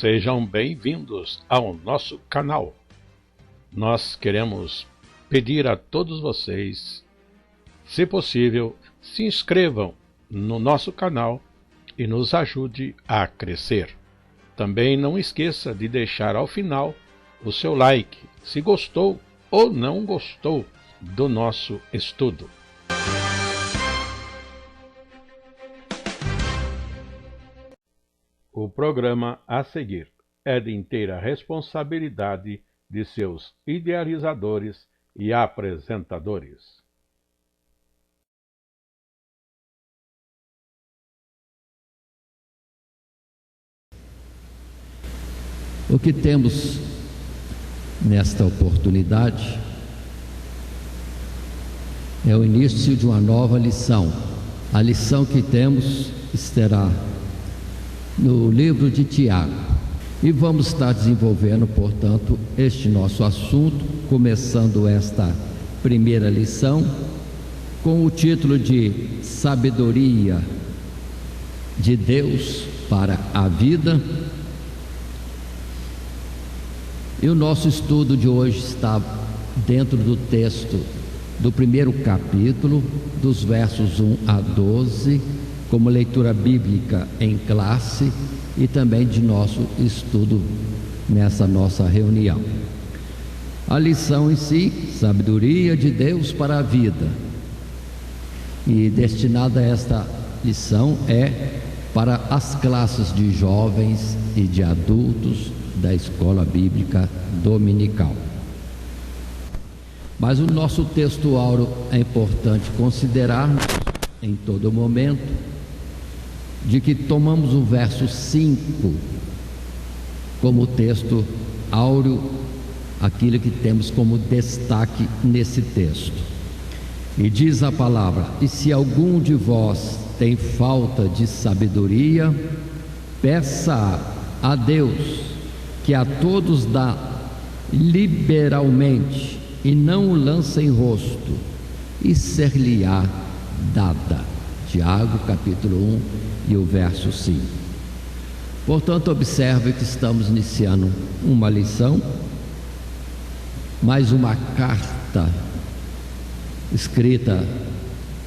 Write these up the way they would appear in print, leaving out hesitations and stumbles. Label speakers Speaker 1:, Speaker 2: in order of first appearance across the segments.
Speaker 1: Sejam bem-vindos ao nosso canal. Nós queremos pedir a todos vocês, se possível, se inscrevam no nosso canal e nos ajude a crescer. Também não esqueça de deixar ao final o seu like, se gostou ou não gostou do nosso estudo. O programa a seguir é de inteira responsabilidade de seus idealizadores e apresentadores.
Speaker 2: O que temos nesta oportunidade é o início de uma nova lição. A lição que temos estará no livro de Tiago. E vamos estar desenvolvendo, portanto, este nosso assunto, começando esta primeira lição com o título de Sabedoria de Deus para a Vida. E o nosso estudo de hoje está dentro do texto do primeiro capítulo, dos versos 1 a 12, como leitura bíblica em classe e também de nosso estudo nessa nossa reunião. A lição em si, sabedoria de Deus para a vida. E destinada a esta lição é para as classes de jovens e de adultos da escola bíblica dominical. Mas o nosso texto áureo é importante considerarmos em todo momento, de que tomamos o verso 5 como texto áureo, aquilo que temos como destaque nesse texto. E diz a palavra: e se algum de vós tem falta de sabedoria, peça a Deus, que a todos dá liberalmente, e não o lança em rosto, e ser-lhe-á dada. Tiago, capítulo 1 e o verso 5. Portanto, observe que estamos iniciando uma lição, mais uma carta escrita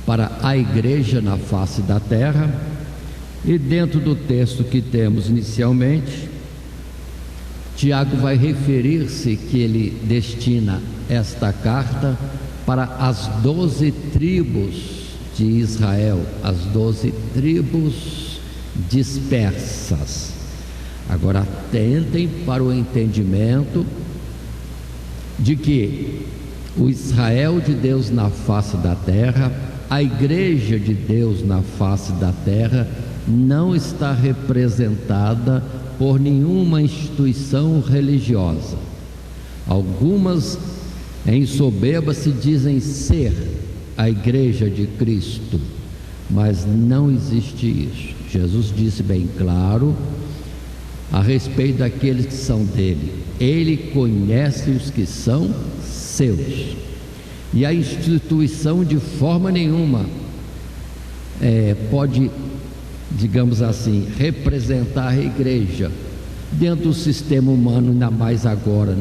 Speaker 2: para a igreja na face da terra, e dentro do texto que temos inicialmente, Tiago vai referir-se que ele destina esta carta para as 12 tribos de Israel, as 12 tribos dispersas. Agora atentem para o entendimento de que o Israel de Deus na face da terra, a igreja de Deus na face da terra, não está representada por nenhuma instituição religiosa. Algumas em soberba se dizem ser a igreja de Cristo, mas não existe isso. Jesus disse bem claro a respeito daqueles que são dele: ele conhece os que são seus. E a instituição de forma nenhuma pode, digamos assim, representar a igreja dentro do sistema humano, ainda mais agora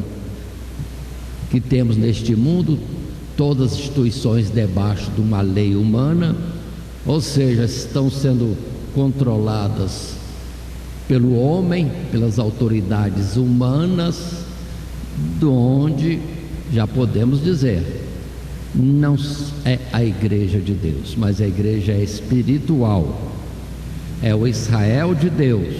Speaker 2: que temos neste mundo todas as instituições debaixo de uma lei humana, ou seja, estão sendo controladas pelo homem, pelas autoridades humanas, de onde já podemos dizer, não é a igreja de Deus, mas a igreja é espiritual, é o Israel de Deus,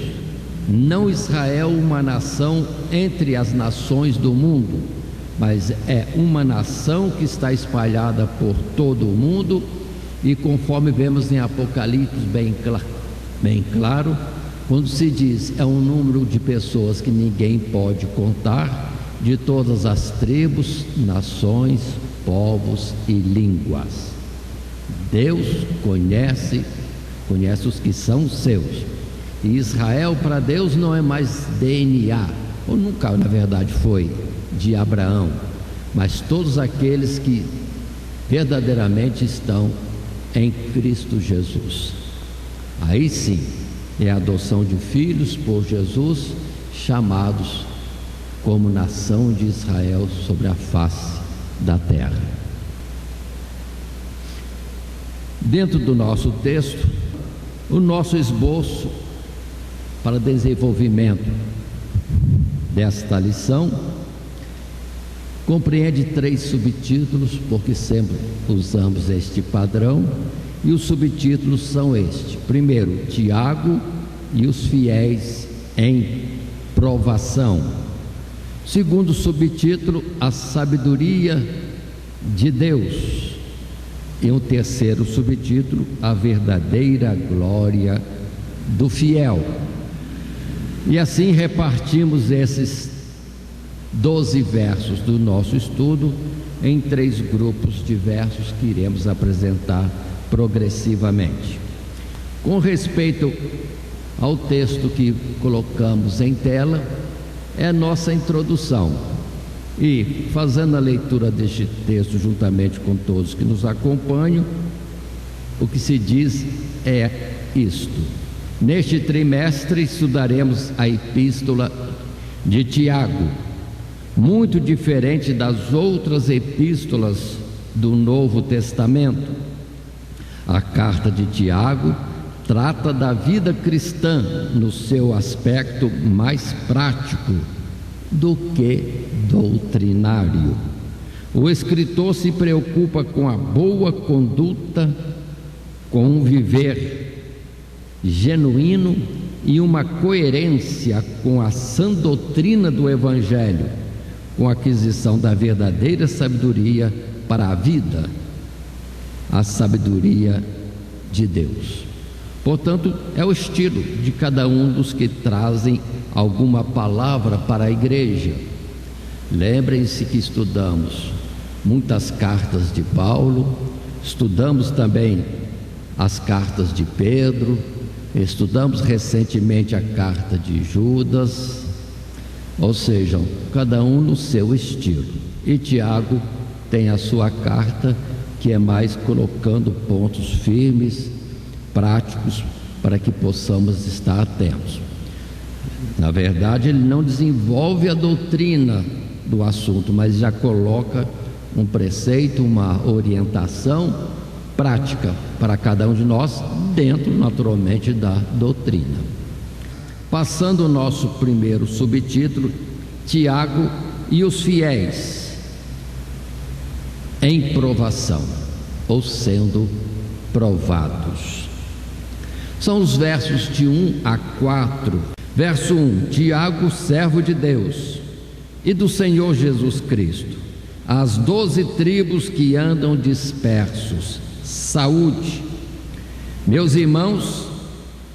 Speaker 2: não Israel, uma nação entre as nações do mundo, mas é uma nação que está espalhada por todo o mundo, e conforme vemos em Apocalipse bem claro, quando se diz é um número de pessoas que ninguém pode contar, de todas as tribos, nações, povos e línguas. Deus conhece os que são seus, e Israel para Deus não é mais DNA, ou nunca na verdade foi, de Abraão, mas todos aqueles que verdadeiramente estão em Cristo Jesus. Aí sim é a adoção de filhos por Jesus, chamados como nação de Israel sobre a face da terra. Dentro do nosso texto, o nosso esboço para desenvolvimento desta lição compreende 3 subtítulos, porque sempre usamos este padrão, e os subtítulos são este: primeiro, Tiago e os fiéis em provação. Segundo subtítulo, a sabedoria de Deus. E um terceiro subtítulo, a verdadeira glória do fiel. E assim repartimos esses 12 versos do nosso estudo em 3 grupos de versos que iremos apresentar progressivamente. Com respeito ao texto que colocamos em tela, é a nossa introdução. E, fazendo a leitura deste texto juntamente com todos que nos acompanham, o que se diz é isto: neste trimestre estudaremos a epístola de Tiago, muito diferente das outras epístolas do Novo Testamento. A carta de Tiago trata da vida cristã no seu aspecto mais prático do que doutrinário. O escritor se preocupa com a boa conduta, com um viver genuíno e uma coerência com a sã doutrina do Evangelho, com a aquisição da verdadeira sabedoria para a vida, a sabedoria de Deus. Portanto, é o estilo de cada um dos que trazem alguma palavra para a igreja. Lembrem-se que estudamos muitas cartas de Paulo, estudamos também as cartas de Pedro, estudamos recentemente a carta de Judas, ou seja, cada um no seu estilo. E Tiago tem a sua carta, que é mais colocando pontos firmes, práticos, para que possamos estar atentos. Na verdade, ele não desenvolve a doutrina do assunto, mas já coloca um preceito, uma orientação prática para cada um de nós, dentro naturalmente da doutrina. Passando o nosso primeiro subtítulo, Tiago e os fiéis em provação, ou sendo provados. São os versos de 1 a 4. Verso 1: Tiago, servo de Deus e do Senhor Jesus Cristo, às 12 tribos que andam dispersos, saúde. Meus irmãos,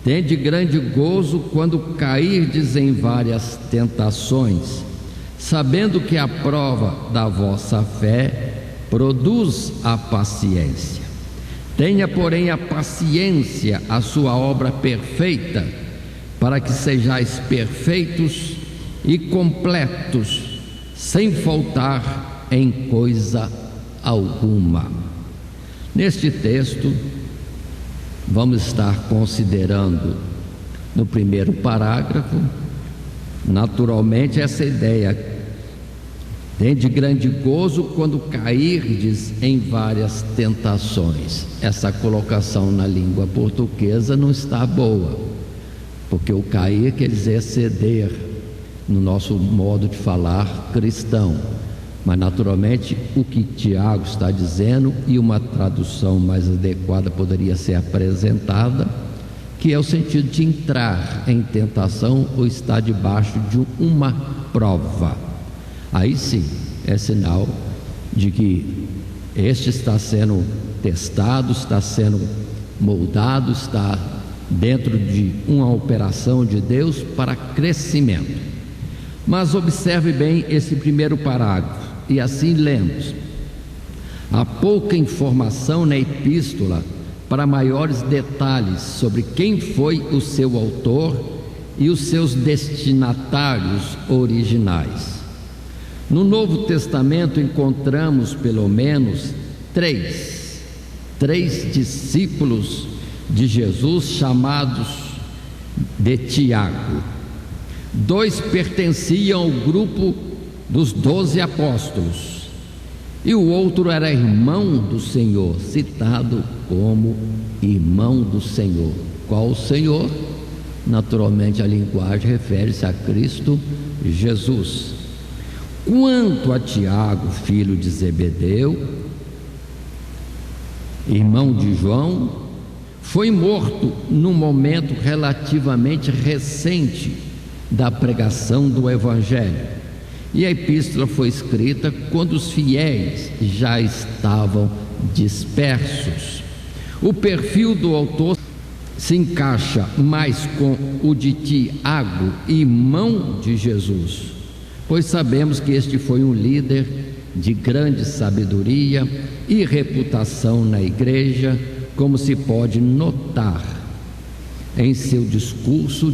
Speaker 2: tende grande gozo quando cairdes em várias tentações, sabendo que a prova da vossa fé produz a paciência. Tenha, porém, a paciência a sua obra perfeita, para que sejais perfeitos e completos, sem faltar em coisa alguma. Neste texto, vamos estar considerando no primeiro parágrafo, naturalmente, essa ideia: tende grande gozo quando cairdes em várias tentações. Essa colocação na língua portuguesa não está boa, porque o cair quer dizer ceder no nosso modo de falar cristão. Mas naturalmente o que Tiago está dizendo, e uma tradução mais adequada poderia ser apresentada, que é o sentido de entrar em tentação ou estar debaixo de uma prova. Aí sim é sinal de que este está sendo testado, está sendo moldado, está dentro de uma operação de Deus para crescimento. Mas observe bem esse primeiro parágrafo, e assim lemos: há pouca informação na epístola para maiores detalhes sobre quem foi o seu autor e os seus destinatários originais. No Novo Testamento encontramos pelo menos três discípulos de Jesus chamados de Tiago. 2 pertenciam ao grupo dos 12 apóstolos, e o outro era irmão do Senhor, citado como irmão do Senhor. Qual o Senhor? Naturalmente a linguagem refere-se a Cristo Jesus. Quanto a Tiago, filho de Zebedeu, irmão de João, foi morto num momento relativamente recente da pregação do Evangelho, e a epístola foi escrita quando os fiéis já estavam dispersos. O perfil do autor se encaixa mais com o de Tiago, irmão de Jesus, pois sabemos que este foi um líder de grande sabedoria e reputação na igreja, como se pode notar em seu discurso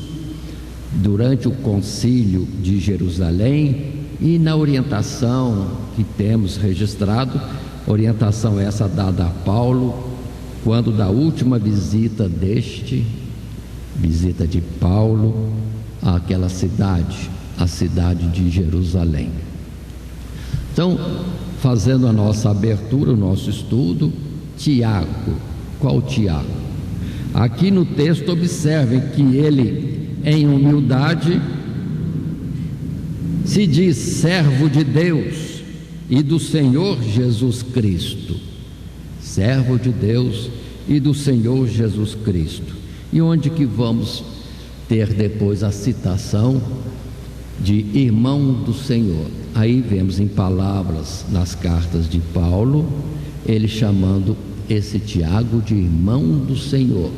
Speaker 2: durante o concílio de Jerusalém e na orientação que temos registrado, orientação essa dada a Paulo quando da última visita de Paulo àquela cidade, a cidade de Jerusalém. Então, fazendo a nossa abertura, o nosso estudo, Tiago. Qual Tiago? Aqui no texto observem que ele, em humildade, se diz servo de Deus e do Senhor Jesus Cristo. Servo de Deus e do Senhor Jesus Cristo. E onde que vamos ter depois a citação de irmão do Senhor? Aí vemos em palavras nas cartas de Paulo, ele chamando esse Tiago de irmão do Senhor,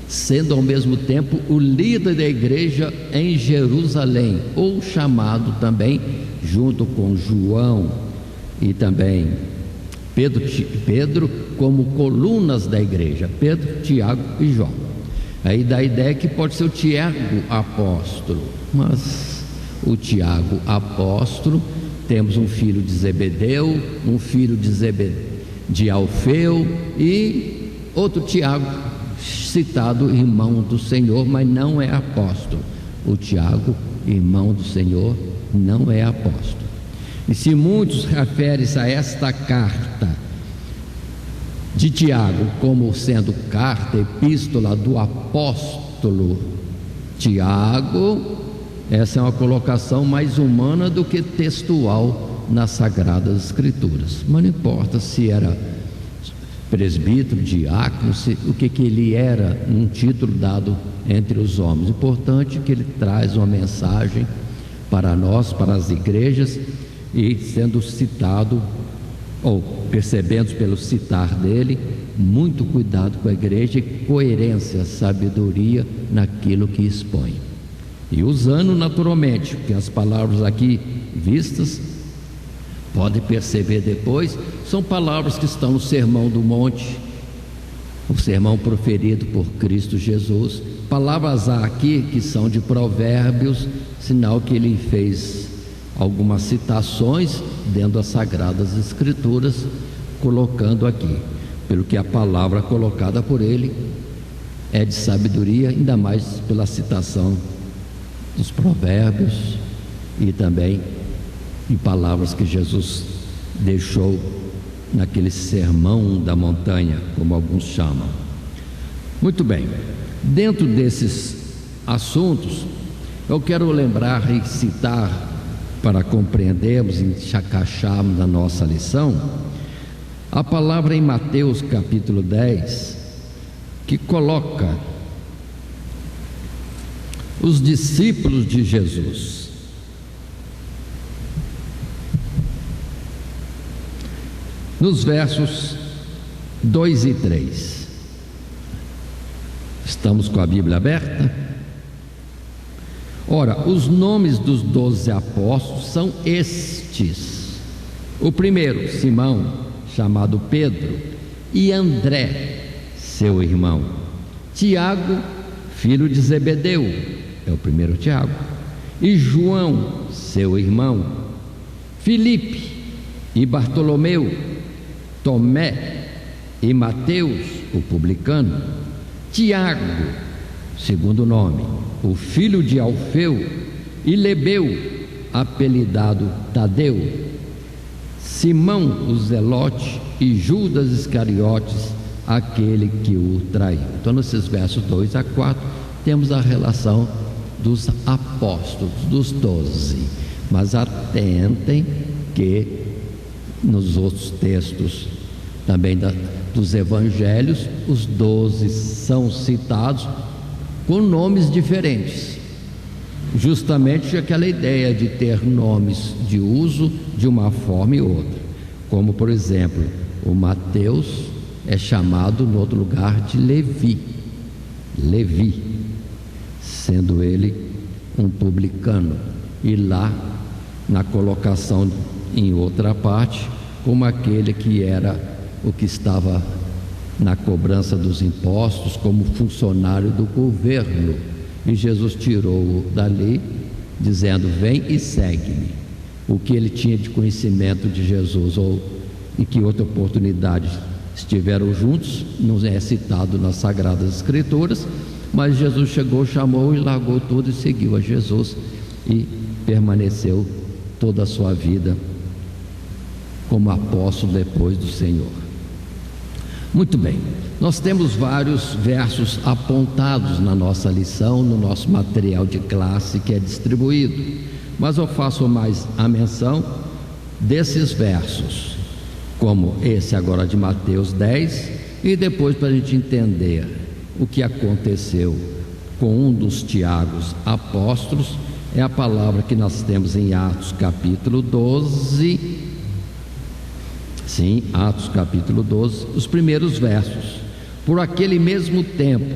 Speaker 2: sendo ao mesmo tempo o líder da igreja em Jerusalém, ou chamado também, junto com João e também Pedro, como colunas da igreja, Pedro, Tiago e João. Aí dá a ideia que pode ser o Tiago apóstolo, mas o Tiago apóstolo, temos um filho de Zebedeu, um filho de Alfeu e outro Tiago, citado irmão do Senhor, mas não é apóstolo. O Tiago, irmão do Senhor, não é apóstolo. E se muitos referem-se a esta carta de Tiago como sendo carta, epístola do apóstolo Tiago, essa é uma colocação mais humana do que textual nas Sagradas Escrituras. Mas não importa se era presbítero, diácono, o que ele era, um título dado entre os homens. Importante que ele traz uma mensagem para nós, para as igrejas, e sendo citado, ou percebendo pelo citar dele, muito cuidado com a igreja e coerência, sabedoria naquilo que expõe. E usando naturalmente, porque as palavras aqui vistas, pode perceber depois, são palavras que estão no Sermão do Monte, o sermão proferido por Cristo Jesus. Palavras aqui que são de Provérbios, sinal que ele fez algumas citações dentro das Sagradas Escrituras, colocando aqui, pelo que a palavra colocada por ele é de sabedoria, ainda mais pela citação dos Provérbios e também em palavras que Jesus deixou naquele sermão da montanha, como alguns chamam. Muito bem, dentro desses assuntos, eu quero lembrar e citar, para compreendermos e encaixarmos na nossa lição, a palavra em Mateus capítulo 10, que coloca os discípulos de Jesus. Nos versos 2 e 3. Estamos com a Bíblia aberta? Ora, os nomes dos 12 apóstolos são estes: o primeiro, Simão, chamado Pedro, e André, seu irmão; Tiago, filho de Zebedeu, é o primeiro Tiago, e João, seu irmão; Filipe e Bartolomeu; Tomé e Mateus, o publicano; Tiago, segundo nome, o filho de Alfeu, e Lebeu, apelidado Tadeu, Simão o Zelote e Judas Iscariotes, aquele que o traiu. Então, nesses versos 2 a 4, temos a relação dos apóstolos, dos 12. Mas atentem que nos outros textos também dos evangelhos, os 12 são citados com nomes diferentes, justamente aquela ideia de ter nomes de uso de uma forma e outra, como por exemplo, o Mateus é chamado no outro lugar de Levi, sendo ele um publicano, e lá na colocação em outra parte, como aquele que era o que estava na cobrança dos impostos, como funcionário do governo, e Jesus tirou-o dali, dizendo: vem e segue-me. O que ele tinha de conhecimento de Jesus, ou em que outra oportunidade estiveram juntos, não é citado nas Sagradas Escrituras, mas Jesus chegou, chamou e largou tudo e seguiu a Jesus, e permaneceu toda a sua vida como apóstolo depois do Senhor. Muito bem, nós temos vários versos apontados na nossa lição, no nosso material de classe que é distribuído, mas eu faço mais a menção desses versos, como esse agora de Mateus 10, e depois, para a gente entender o que aconteceu com um dos Tiagos apóstolos, é a palavra que nós temos em Atos capítulo 12. Sim, Atos capítulo 12, os primeiros versos. Por aquele mesmo tempo,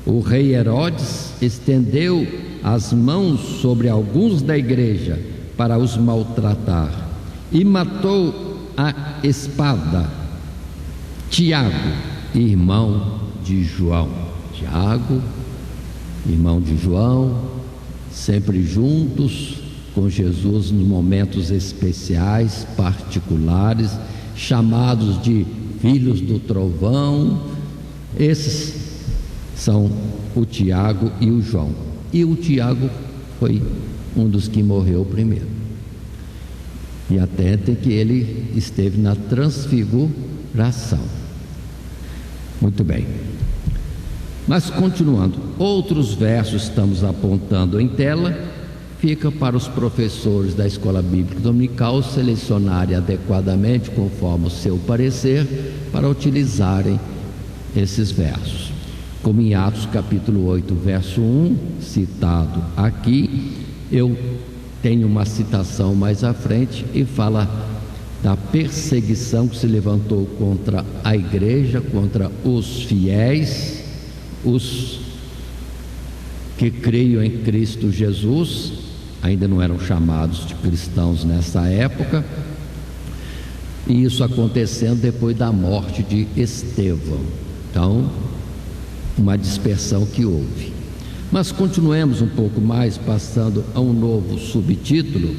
Speaker 2: o rei Herodes estendeu as mãos sobre alguns da igreja para os maltratar, e matou a espada Tiago, irmão de João. Tiago, irmão de João, sempre juntos com Jesus nos momentos especiais, particulares, chamados de filhos do trovão. Esses são o Tiago e o João. E o Tiago foi um dos que morreu primeiro. E atentem que ele esteve na transfiguração. Muito bem. Mas continuando, outros versos estamos apontando em tela. Fica para os professores da Escola Bíblica Dominical selecionarem adequadamente, conforme o seu parecer, para utilizarem esses versos. Como em Atos capítulo 8, verso 1, citado aqui, eu tenho uma citação mais à frente e fala da perseguição que se levantou contra a igreja, contra os fiéis, os que creiam em Cristo Jesus. Ainda não eram chamados de cristãos nessa época, e isso acontecendo depois da morte de Estevão. Então, uma dispersão que houve. Mas continuemos um pouco mais, passando a um novo subtítulo,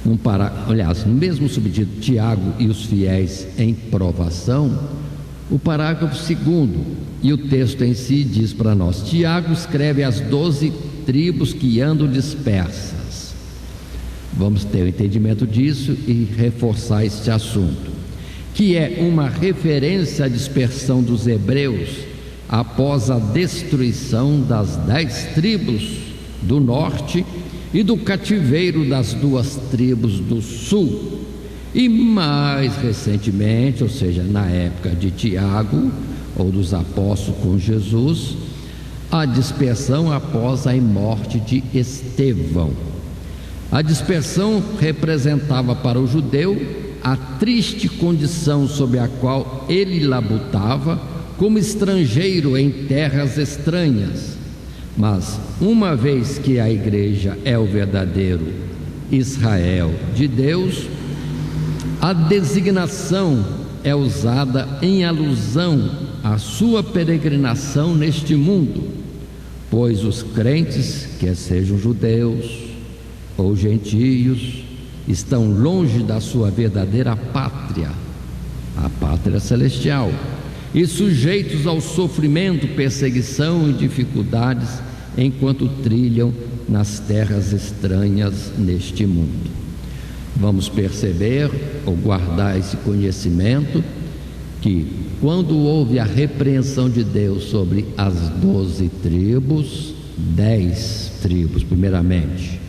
Speaker 2: no mesmo subtítulo, Tiago e os fiéis em provação, o parágrafo 2, e o texto em si diz para nós: Tiago escreve às 12 tribos que andam dispersas. Vamos ter o entendimento disso e reforçar este assunto, que é uma referência à dispersão dos hebreus após a destruição das 10 tribos do norte e do cativeiro das 2 tribos do sul. E mais recentemente, ou seja, na época de Tiago ou dos apóstolos com Jesus, a dispersão após a morte de Estevão. A dispersão representava para o judeu a triste condição sob a qual ele labutava como estrangeiro em terras estranhas. Mas uma vez que a igreja é o verdadeiro Israel de Deus, a designação é usada em alusão à sua peregrinação neste mundo, pois os crentes, quer sejam judeus ou gentios, estão longe da sua verdadeira pátria, a pátria celestial, e sujeitos ao sofrimento, perseguição e dificuldades enquanto trilham nas terras estranhas neste mundo. Vamos perceber ou guardar esse conhecimento que quando houve a repreensão de Deus sobre as 12 tribos, 10 tribos primeiramente,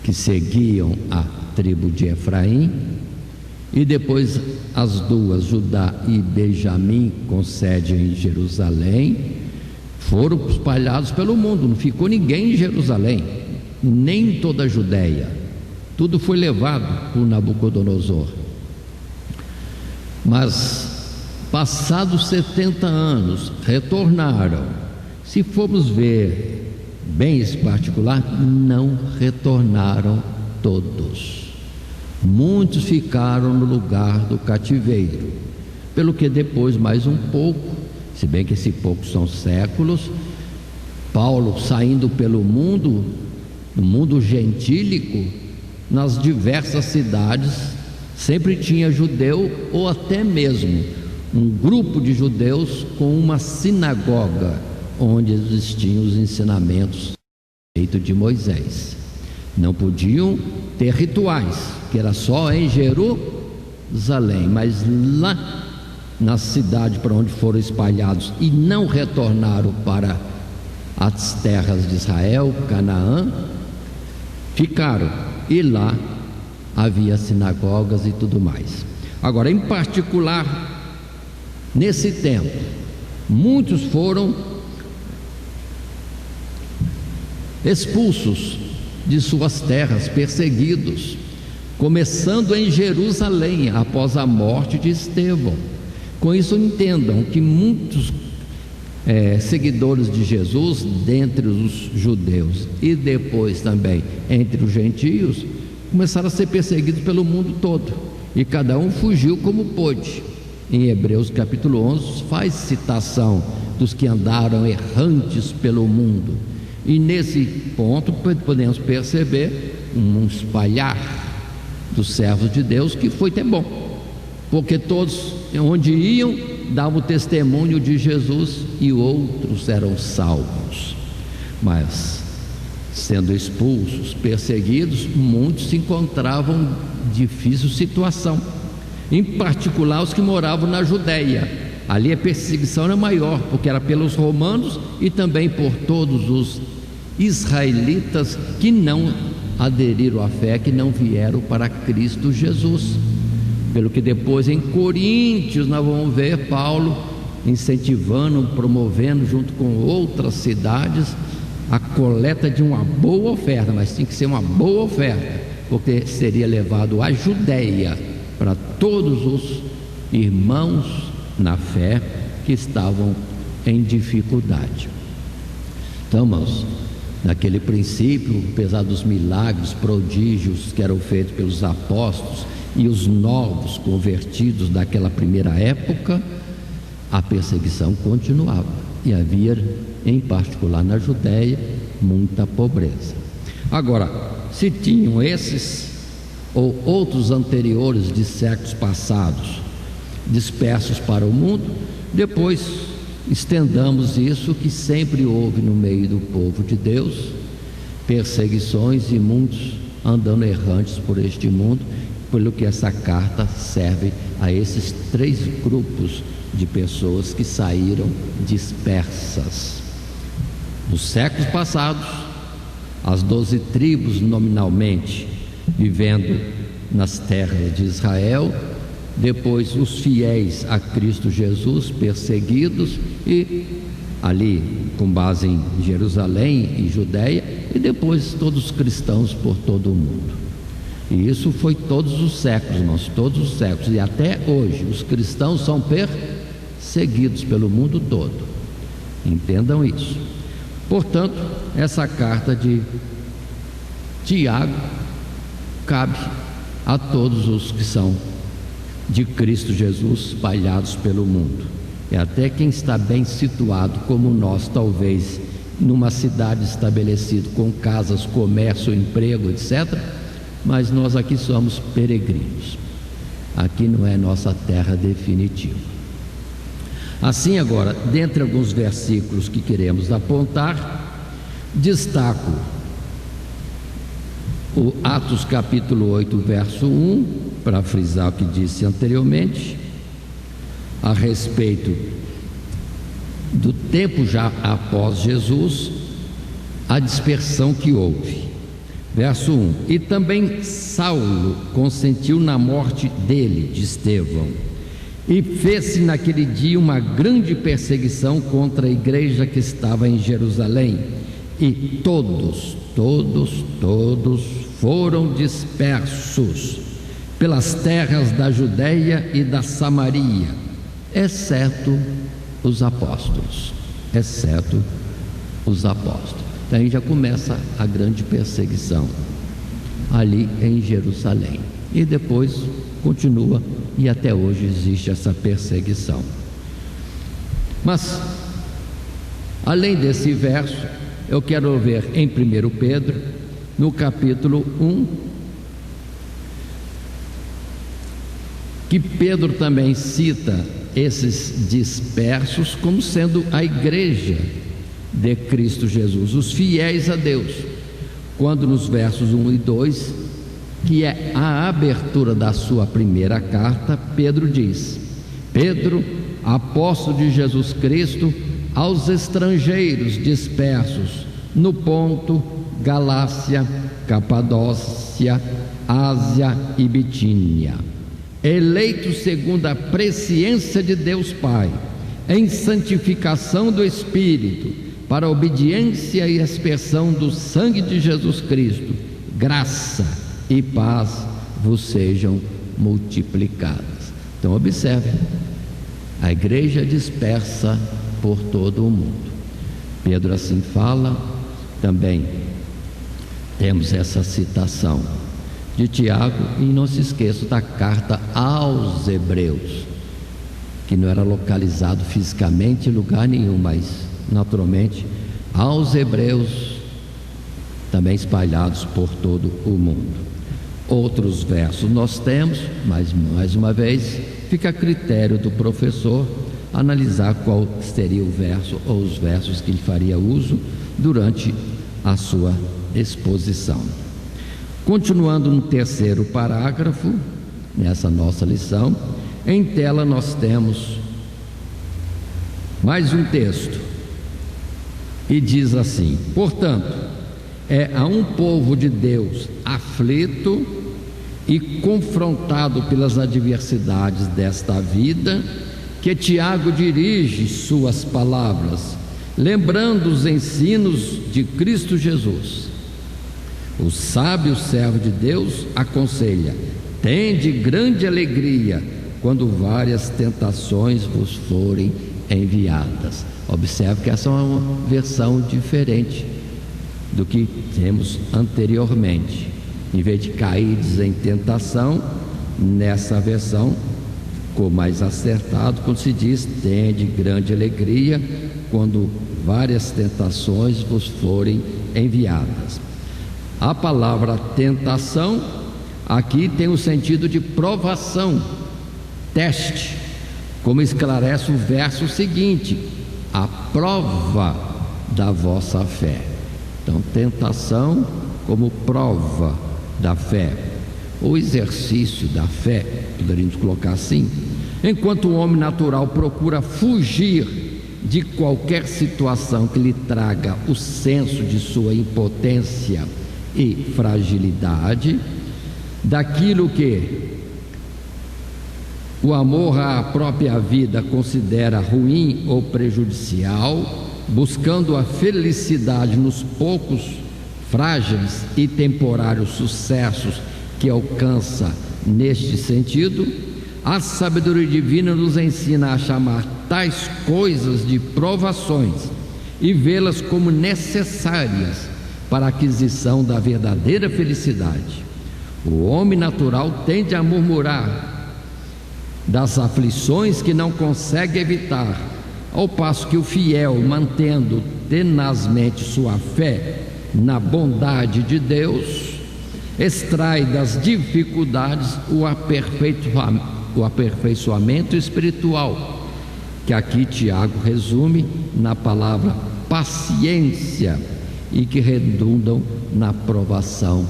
Speaker 2: que seguiam a tribo de Efraim, e depois as duas, Judá e Benjamim, com sede em Jerusalém, foram espalhados pelo mundo, não ficou ninguém em Jerusalém, nem em toda a Judéia, tudo foi levado por Nabucodonosor. Mas passados 70 anos, retornaram. Se formos ver bem esse particular, não retornaram todos. Muitos ficaram no lugar do cativeiro, pelo que depois mais um pouco, se bem que esse pouco são séculos, Paulo saindo pelo mundo, no mundo gentílico, nas diversas cidades, sempre tinha judeu ou até mesmo um grupo de judeus com uma sinagoga onde existiam os ensinamentos de Moisés. Não podiam ter rituais, que era só em Jerusalém, mas lá na cidade para onde foram espalhados e não retornaram para as terras de Israel, Canaã, ficaram, e lá havia sinagogas e tudo mais. Agora, em particular, nesse tempo, muitos foram expulsos de suas terras, perseguidos, começando em Jerusalém, após a morte de Estevão. Com isso, entendam que muitos seguidores de Jesus, dentre os judeus e depois também entre os gentios, começaram a ser perseguidos pelo mundo todo, e cada um fugiu como pôde. Em Hebreus capítulo 11 faz citação dos que andaram errantes pelo mundo, e nesse ponto podemos perceber um espalhar dos servos de Deus, que foi até bom, porque todos onde iam davam testemunho de Jesus e outros eram salvos. Mas sendo expulsos, perseguidos, muitos se encontravam em difícil situação, em particular os que moravam na Judéia. Ali a perseguição era maior, porque era pelos romanos e também por todos os israelitas que não aderiram à fé, que não vieram para Cristo Jesus. Pelo que depois em Coríntios nós vamos ver Paulo incentivando, promovendo junto com outras cidades a coleta de uma boa oferta, mas tem que ser uma boa oferta, porque seria levado à Judéia para todos os irmãos na fé que estavam em dificuldade. Então, irmãos, naquele princípio, apesar dos milagres, prodígios que eram feitos pelos apóstolos e os novos convertidos daquela primeira época, a perseguição continuava, e havia, em particular na Judéia, muita pobreza. Agora, se tinham esses ou outros anteriores de séculos passados dispersos para o mundo, depois estendamos isso, que sempre houve no meio do povo de Deus perseguições e muitos andando errantes por este mundo, pelo que essa carta serve a esses 3 grupos de pessoas que saíram dispersas. Nos séculos passados, as 12 tribos nominalmente vivendo nas terras de Israel, depois os fiéis a Cristo Jesus perseguidos, e ali com base em Jerusalém e Judéia, e depois todos os cristãos por todo o mundo. E isso foi todos os séculos, irmãos, todos os séculos, e até hoje os cristãos são perseguidos pelo mundo todo. Entendam isso. Portanto, essa carta de Tiago cabe a todos os que são de Cristo Jesus espalhados pelo mundo, e até quem está bem situado como nós, talvez numa cidade estabelecida com casas, comércio, emprego, etc., mas nós aqui somos peregrinos, aqui não é nossa terra definitiva. Assim, agora, dentre alguns versículos que queremos apontar, Destaco o Atos capítulo 8, verso 1, para frisar o que disse anteriormente, a respeito do tempo já após Jesus, a dispersão que houve. Verso 1: E também Saulo consentiu na morte dele, de Estevão, e fez-se naquele dia uma grande perseguição contra a igreja que estava em Jerusalém, e todos foram dispersos pelas terras da Judéia e da Samaria, exceto os apóstolos. Daí já começa a grande perseguição ali em Jerusalém, e depois continua, e até hoje existe essa perseguição. Mas além desse verso, eu quero ver em 1 Pedro, no capítulo 1, que Pedro também cita esses dispersos como sendo a igreja de Cristo Jesus, os fiéis a Deus, quando nos versos 1 e 2, que é a abertura da sua primeira carta, Pedro diz: Pedro, apóstolo de Jesus Cristo, aos estrangeiros dispersos no Ponto, Galácia, Capadócia, Ásia e Bitínia, eleitos segundo a presciência de Deus Pai, em santificação do Espírito, para a obediência e aspersão do sangue de Jesus Cristo, graça e paz vos sejam multiplicadas. Então observe, a igreja dispersa por todo o mundo. Pedro assim fala. Também temos essa citação de Tiago, e não se esqueça da carta aos Hebreus, que não era localizado fisicamente em lugar nenhum, mas naturalmente aos Hebreus, também espalhados por todo o mundo. Outros versos nós temos, mas mais uma vez fica a critério do professor analisar qual seria o verso ou os versos que ele faria uso durante a sua exposição. Continuando no terceiro parágrafo, nessa nossa lição, em tela nós temos mais um texto, e diz assim: portanto, é a um povo de Deus aflito e confrontado pelas adversidades desta vida que Tiago dirige suas palavras, lembrando os ensinos de Cristo Jesus. O sábio servo de Deus aconselha: tende grande alegria quando várias tentações vos forem enviadas. Observe que essa é uma versão diferente do que temos anteriormente. Em vez de caídes em tentação, nessa versão ficou mais acertado quando se diz: tende grande alegria quando várias tentações vos forem enviadas. A palavra tentação aqui tem o sentido de provação, teste, como esclarece o verso seguinte: a prova da vossa fé. Então, tentação como prova da fé, ou exercício da fé, poderíamos colocar assim. Enquanto o homem natural procura fugir de qualquer situação que lhe traga o senso de sua impotência e fragilidade, daquilo que o amor à própria vida considera ruim ou prejudicial, buscando a felicidade nos poucos, frágeis e temporários sucessos que alcança neste sentido, a sabedoria divina nos ensina a chamar tais coisas de provações e vê-las como necessárias para a aquisição da verdadeira felicidade. O homem natural tende a murmurar das aflições que não consegue evitar, ao passo que o fiel, mantendo tenazmente sua fé na bondade de Deus, extrai das dificuldades o aperfeiçoamento espiritual, que aqui Tiago resume na palavra paciência, e que redundam na aprovação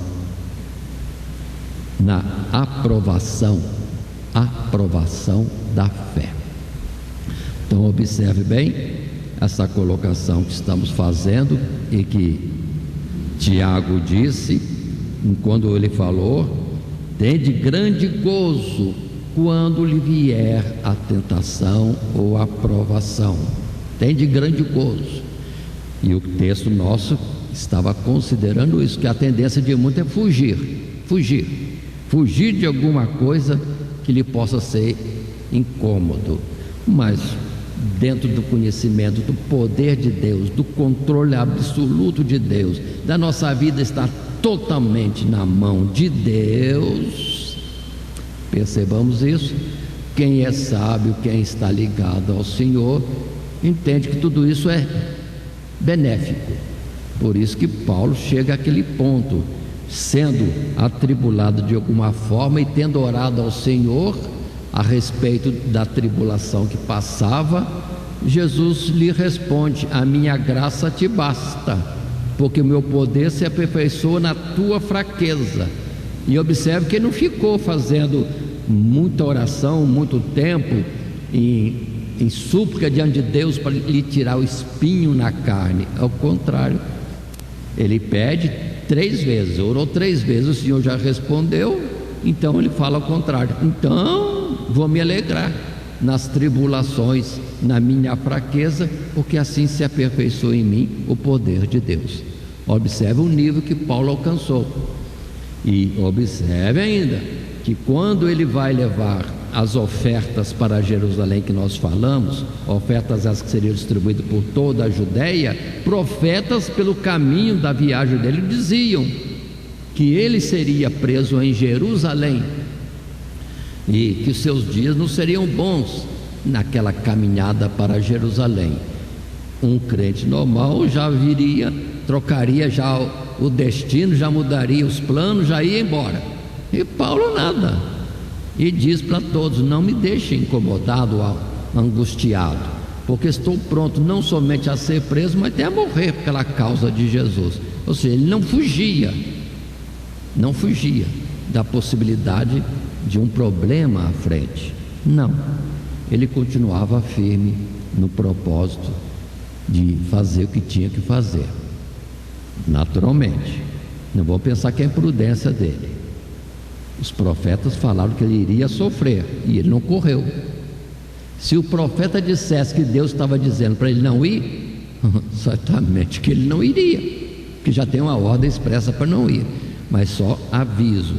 Speaker 2: da fé. Então observe bem essa colocação que estamos fazendo e que Tiago disse quando ele falou: tende grande gozo quando lhe vier a tentação ou a provação. Tende grande gozo. E o texto nosso estava considerando isso, que a tendência de muito é fugir de alguma coisa que lhe possa ser incômodo. Mas dentro do conhecimento do poder de Deus, do controle absoluto de Deus, da nossa vida está totalmente na mão de Deus. Percebamos isso. Quem é sábio, quem está ligado ao Senhor, entende que tudo isso é benéfico. Por isso que Paulo chega àquele ponto, sendo atribulado de alguma forma e tendo orado ao Senhor a respeito da tribulação que passava, Jesus lhe responde: a minha graça te basta, porque o meu poder se aperfeiçoa na tua fraqueza. E observe que ele não ficou fazendo muita oração, muito tempo em súplica diante de Deus para lhe tirar o espinho na carne. Ao contrário, ele pede 3 vezes, orou 3 vezes, o Senhor já respondeu. Então ele fala ao contrário: então vou me alegrar nas tribulações, na minha fraqueza, porque assim se aperfeiçoa em mim o poder de Deus. Observe o nível que Paulo alcançou. E observe ainda que quando ele vai levar as ofertas para Jerusalém, que nós falamos, ofertas as que seriam distribuídas por toda a Judéia, profetas pelo caminho da viagem dele diziam que ele seria preso em Jerusalém e que os seus dias não seriam bons naquela caminhada para Jerusalém. Um crente normal já viria, trocaria já o destino, já mudaria os planos, já ia embora. E Paulo nada. E diz para todos: não me deixem incomodado, angustiado, porque estou pronto não somente a ser preso, mas até a morrer pela causa de Jesus. Ou seja, ele não fugia da possibilidade de um problema à frente. Não, ele continuava firme no propósito de fazer o que tinha que fazer. Naturalmente, não vou pensar que é imprudência dele. Os profetas falaram que ele iria sofrer e ele não correu. Se o profeta dissesse que Deus estava dizendo para ele não ir, certamente que ele não iria, que já tem uma ordem expressa para não ir. Mas só aviso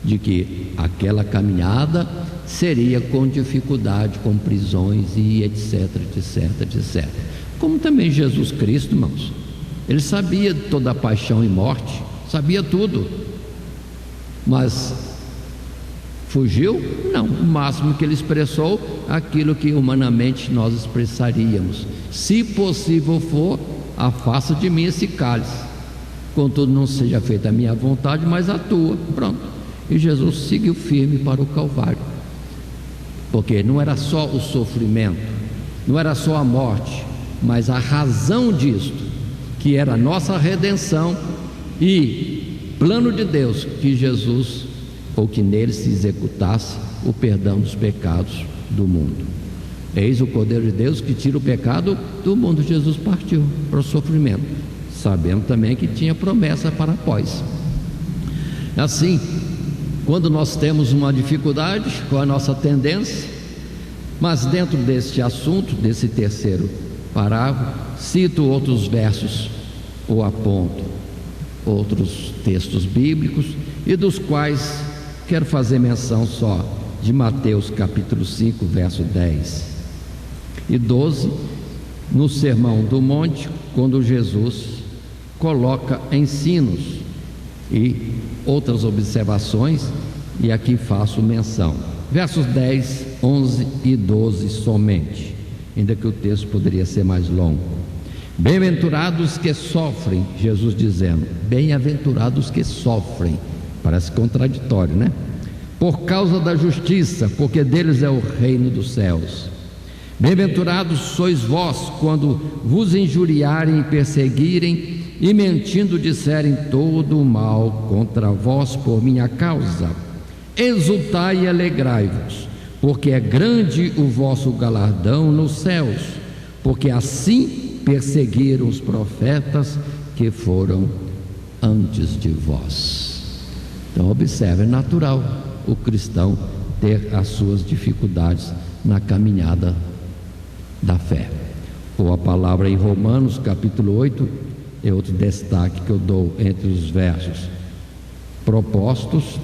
Speaker 2: de que aquela caminhada seria com dificuldade, com prisões e etc, etc, etc. Como também Jesus Cristo, irmãos, ele sabia de toda a paixão e morte, sabia tudo, mas fugiu? Não. O máximo que ele expressou, aquilo que humanamente nós expressaríamos: se possível for, afasta de mim esse cálice, contudo não seja feita a minha vontade, mas a tua. Pronto. E Jesus seguiu firme para o Calvário, porque não era só o sofrimento, não era só a morte, mas a razão disto, que era a nossa redenção e plano de Deus, que Jesus, ou que nele se executasse o perdão dos pecados do mundo. Eis o Cordeiro de Deus que tira o pecado do mundo. Jesus partiu para o sofrimento, sabendo também que tinha promessa para após. Assim, quando nós temos uma dificuldade com a nossa tendência, mas dentro deste assunto, desse terceiro parágrafo, cito outros versos ou aponto outros textos bíblicos, e dos quais quero fazer menção só de Mateus capítulo 5, verso 10 e 12, no Sermão do Monte, quando Jesus coloca ensinos e outras observações, e aqui faço menção. Versos 10, 11 e 12 somente, ainda que o texto poderia ser mais longo. Bem-aventurados que sofrem, Jesus dizendo, bem-aventurados que sofrem, parece contraditório, né? Por causa da justiça, porque deles é o reino dos céus. Bem-aventurados sois vós quando vos injuriarem e perseguirem e mentindo disserem todo o mal contra vós por minha causa. Exultai e alegrai-vos, porque é grande o vosso galardão nos céus, porque assim perseguiram os profetas que foram antes de vós. Então observe, é natural o cristão ter as suas dificuldades na caminhada da fé. Ou a palavra em Romanos capítulo 8 é outro destaque que eu dou entre os versos propostos.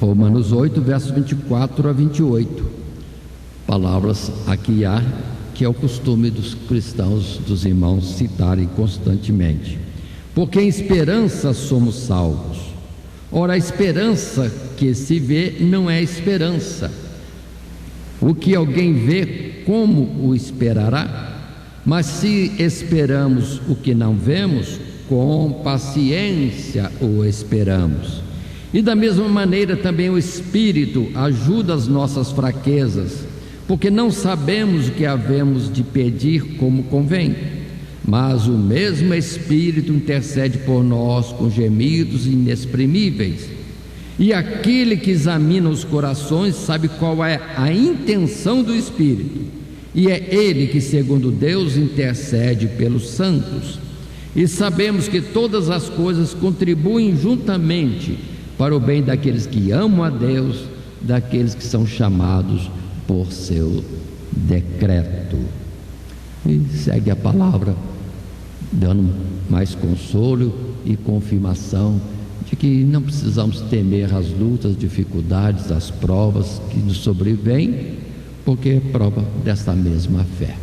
Speaker 2: Romanos 8, versos 24 a 28. Palavras aqui há que é o costume dos cristãos, dos irmãos, citarem constantemente. Porque em esperança somos salvos. Ora, a esperança que se vê não é esperança. O que alguém vê, como o esperará? Mas se esperamos o que não vemos, com paciência o esperamos. E da mesma maneira também o Espírito ajuda as nossas fraquezas, porque não sabemos o que havemos de pedir como convém, mas o mesmo Espírito intercede por nós com gemidos inexprimíveis. E aquele que examina os corações sabe qual é a intenção do Espírito, e é Ele que, segundo Deus, intercede pelos santos. E sabemos que todas as coisas contribuem juntamente para o bem daqueles que amam a Deus, daqueles que são chamados por seu decreto. E segue a palavra, dando mais consolo e confirmação de que não precisamos temer as lutas, dificuldades, as provas que nos sobrevêm, porque é prova dessa mesma fé.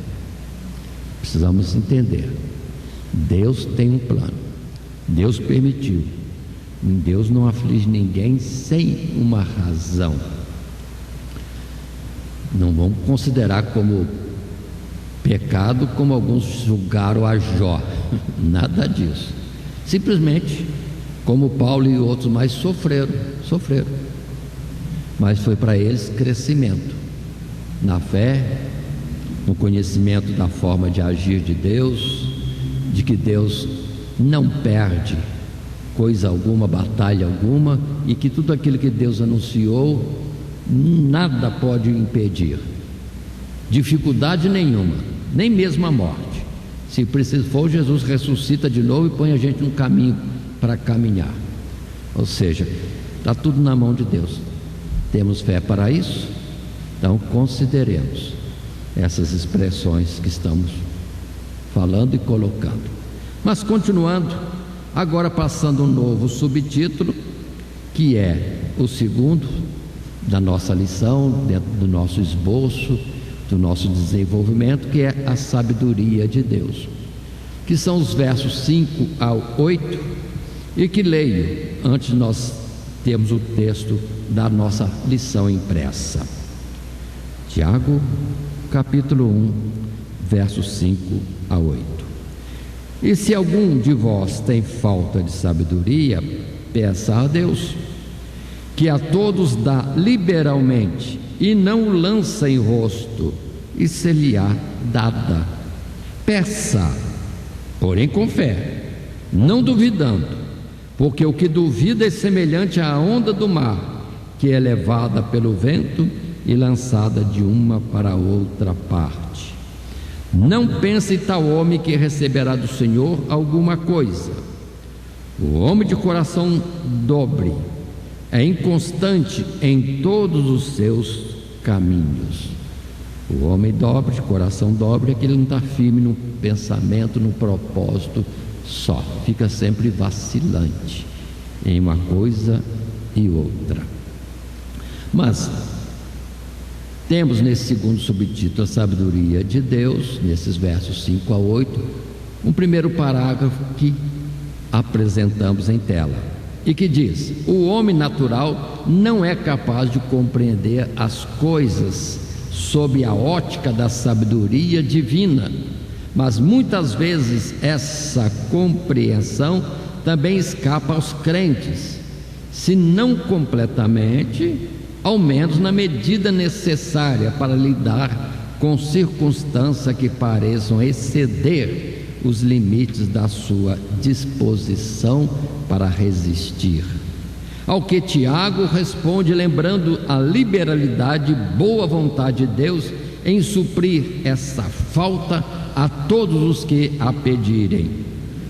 Speaker 2: Precisamos entender, Deus tem um plano, Deus permitiu. Deus não aflige ninguém sem uma razão. Não vamos considerar como pecado como alguns julgaram a Jó. Nada disso. Simplesmente, como Paulo e outros mais sofreram. Mas foi para eles crescimento na fé, no conhecimento da forma de agir de Deus, de que Deus não perde coisa alguma, batalha alguma, e que tudo aquilo que Deus anunciou, nada pode impedir, dificuldade nenhuma, nem mesmo a morte. Se preciso for, Jesus ressuscita de novo e põe a gente no caminho para caminhar. Ou seja, está tudo na mão de Deus. Temos fé para isso? Então consideremos essas expressões que estamos falando e colocando. Mas continuando, agora passando um novo subtítulo, que é o segundo da nossa lição, dentro do nosso esboço, do nosso desenvolvimento, que é a sabedoria de Deus, que são os versos 5 ao 8, e que leio antes de nós termos o texto da nossa lição impressa. Tiago, capítulo 1, versos 5 a 8. E se algum de vós tem falta de sabedoria, peça a Deus, que a todos dá liberalmente, e não o lança em rosto, e se-lhe-á dada. Peça, porém com fé, não duvidando, porque o que duvida é semelhante à onda do mar, que é levada pelo vento e lançada de uma para outra parte. Não pense tal homem que receberá do Senhor alguma coisa. O homem de coração dobre é inconstante em todos os seus caminhos. O homem dobre, de coração dobre, é que ele não está firme no pensamento, no propósito só, fica sempre vacilante em uma coisa e outra. Mas temos nesse segundo subtítulo, a sabedoria de Deus, nesses versos 5 a 8, um primeiro parágrafo que apresentamos em tela, e que diz: o homem natural não é capaz de compreender as coisas sob a ótica da sabedoria divina, mas muitas vezes essa compreensão também escapa aos crentes, se não completamente, ao menos na medida necessária para lidar com circunstâncias que pareçam exceder os limites da sua disposição para resistir. Ao que Tiago responde lembrando a liberalidade e boa vontade de Deus em suprir essa falta a todos os que a pedirem.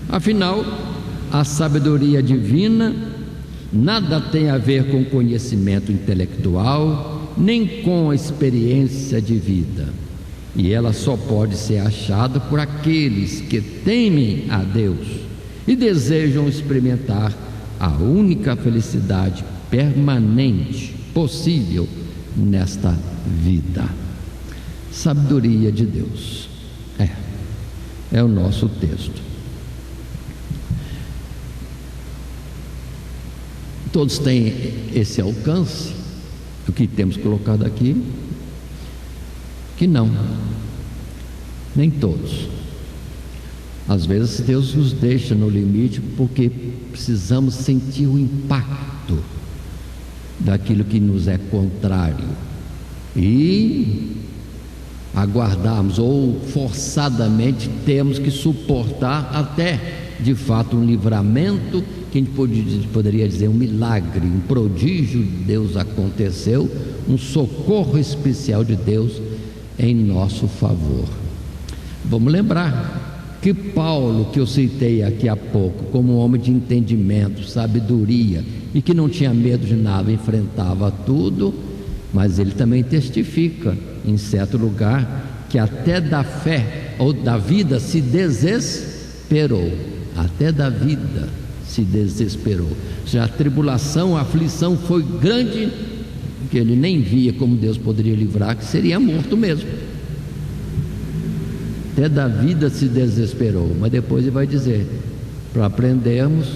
Speaker 2: Afinal, a sabedoria divina nada tem a ver com conhecimento intelectual, nem com experiência de vida, e ela só pode ser achada por aqueles que temem a Deus e desejam experimentar a única felicidade permanente possível nesta vida. Sabedoria de Deus é o nosso texto. Todos têm esse alcance, o que temos colocado aqui, que não, nem todos. Às vezes Deus nos deixa no limite porque precisamos sentir o impacto daquilo que nos é contrário e aguardarmos, ou forçadamente temos que suportar até de fato um livramento, que a gente poderia dizer um milagre, um prodígio de Deus aconteceu, um socorro especial de Deus em nosso favor. Vamos lembrar que Paulo, que eu citei aqui há pouco, como um homem de entendimento, sabedoria e que não tinha medo de nada, enfrentava tudo, mas ele também testifica em certo lugar que até da fé ou da vida se desesperou, até da vida se desesperou. Ou seja, a tribulação, a aflição foi grande, que ele nem via como Deus poderia livrar, que seria morto mesmo. Até da vida se desesperou, mas depois ele vai dizer, para aprendermos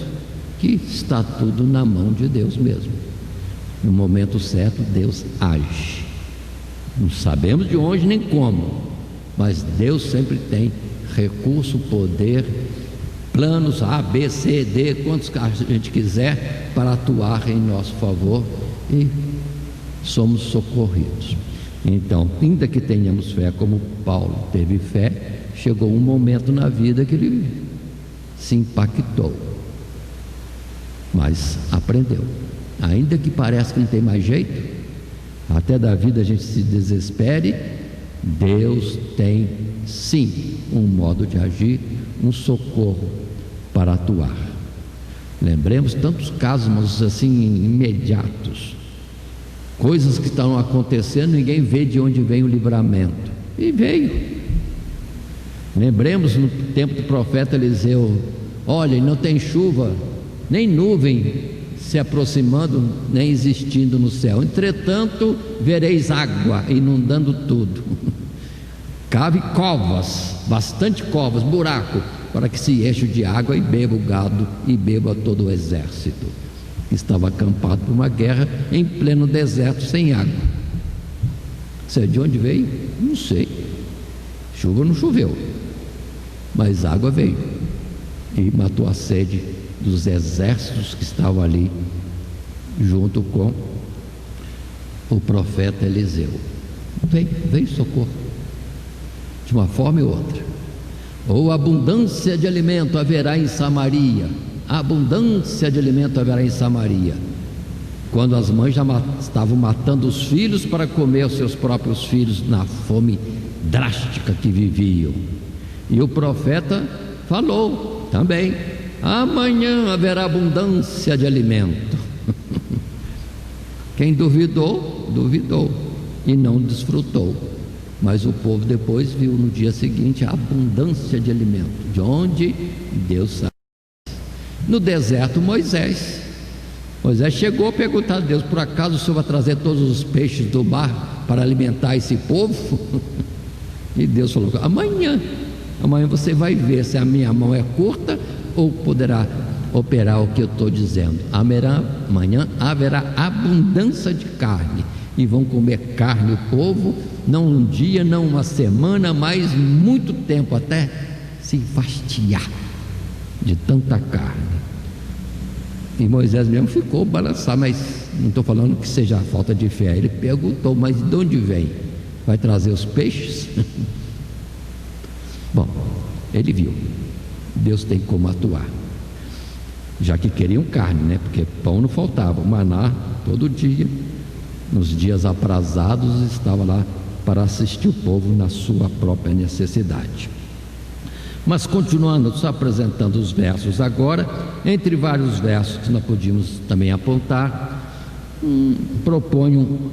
Speaker 2: que está tudo na mão de Deus mesmo. No momento certo Deus age, não sabemos de onde nem como, mas Deus sempre tem recurso, poder, planos A, B, C, D, quantos a gente quiser, para atuar em nosso favor, e somos socorridos. Então, ainda que tenhamos fé como Paulo teve fé, chegou um momento na vida que ele se impactou, mas aprendeu. Ainda que pareça que não tem mais jeito, até da vida a gente se desespere, Deus tem sim um modo de agir, um socorro para atuar. Lembremos tantos casos, mas assim imediatos, coisas que estão acontecendo, ninguém vê de onde vem o livramento, e veio. Lembremos no tempo do profeta Eliseu, olha, não tem chuva, nem nuvem se aproximando, nem existindo no céu, entretanto vereis água inundando tudo. Cave covas, bastante covas, buraco, para que se enche de água e beba o gado e beba todo o exército que estava acampado por uma guerra em pleno deserto sem água. Sei de onde veio? Não sei. Chuva não choveu, mas água veio e matou a sede dos exércitos que estavam ali junto com o profeta Eliseu. Veio socorro de uma forma e outra. Ou abundância de alimento haverá em Samaria. Abundância de alimento haverá em Samaria, quando as mães já estavam matando os filhos para comer os seus próprios filhos na fome drástica que viviam. E o profeta falou também, amanhã haverá abundância de alimento. Quem duvidou, duvidou e não desfrutou, mas o povo depois viu no dia seguinte a abundância de alimento, de onde Deus sabe. No deserto, Moisés chegou a perguntar a Deus, por acaso o Senhor vai trazer todos os peixes do mar para alimentar esse povo? E Deus falou, amanhã você vai ver se a minha mão é curta ou poderá operar o que eu estou dizendo. Amanhã haverá abundância de carne, e vão comer carne o povo, não um dia, não uma semana, mas muito tempo, até se fastiar de tanta carne. E Moisés mesmo ficou balançado, mas Não estou falando que seja falta de fé. Ele perguntou, mas de onde vem? Vai trazer os peixes? Bom, ele viu. Deus tem como atuar. Já que queriam carne, né? Porque pão não faltava. O maná, todo dia, nos dias aprazados, estava lá para assistir o povo na sua própria necessidade. Mas continuando, só apresentando os versos agora, entre vários versos que nós podíamos também apontar, proponho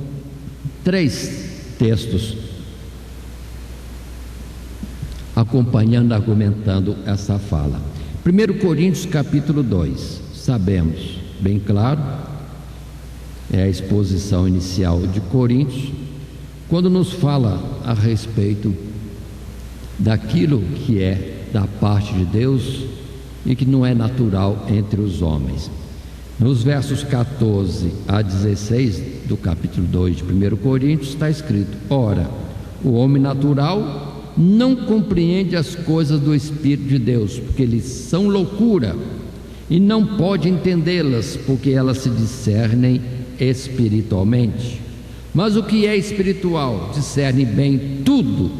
Speaker 2: 3 textos acompanhando, argumentando essa fala. 1 Coríntios capítulo 2, sabemos, bem claro, é a exposição inicial de Coríntios, quando nos fala a respeito daquilo que é da parte de Deus e que não é natural entre os homens. Nos versos 14 a 16 do capítulo 2 de 1 Coríntios está escrito: ora, o homem natural não compreende as coisas do Espírito de Deus, porque eles são loucura, e não pode entendê-las, porque elas se discernem espiritualmente. Mas o que é espiritual discerne bem tudo,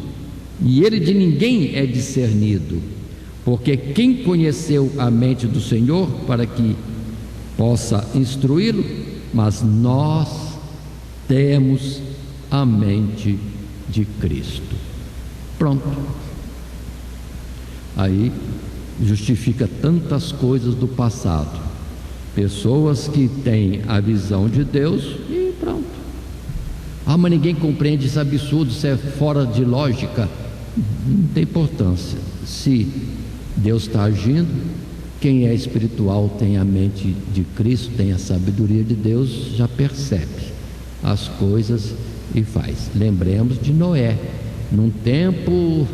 Speaker 2: e ele de ninguém é discernido, porque quem conheceu a mente do Senhor para que possa instruí-lo? Mas nós temos a mente de Cristo. Pronto. Aí justifica tantas coisas do passado. Pessoas que têm a visão de Deus e pronto. Ah, mas ninguém compreende, isso é absurdo, isso é fora de lógica. Não tem importância. Se Deus está agindo, quem é espiritual tem a mente de Cristo, tem a sabedoria de Deus, já percebe as coisas e faz. Lembremos de Noé, num tempo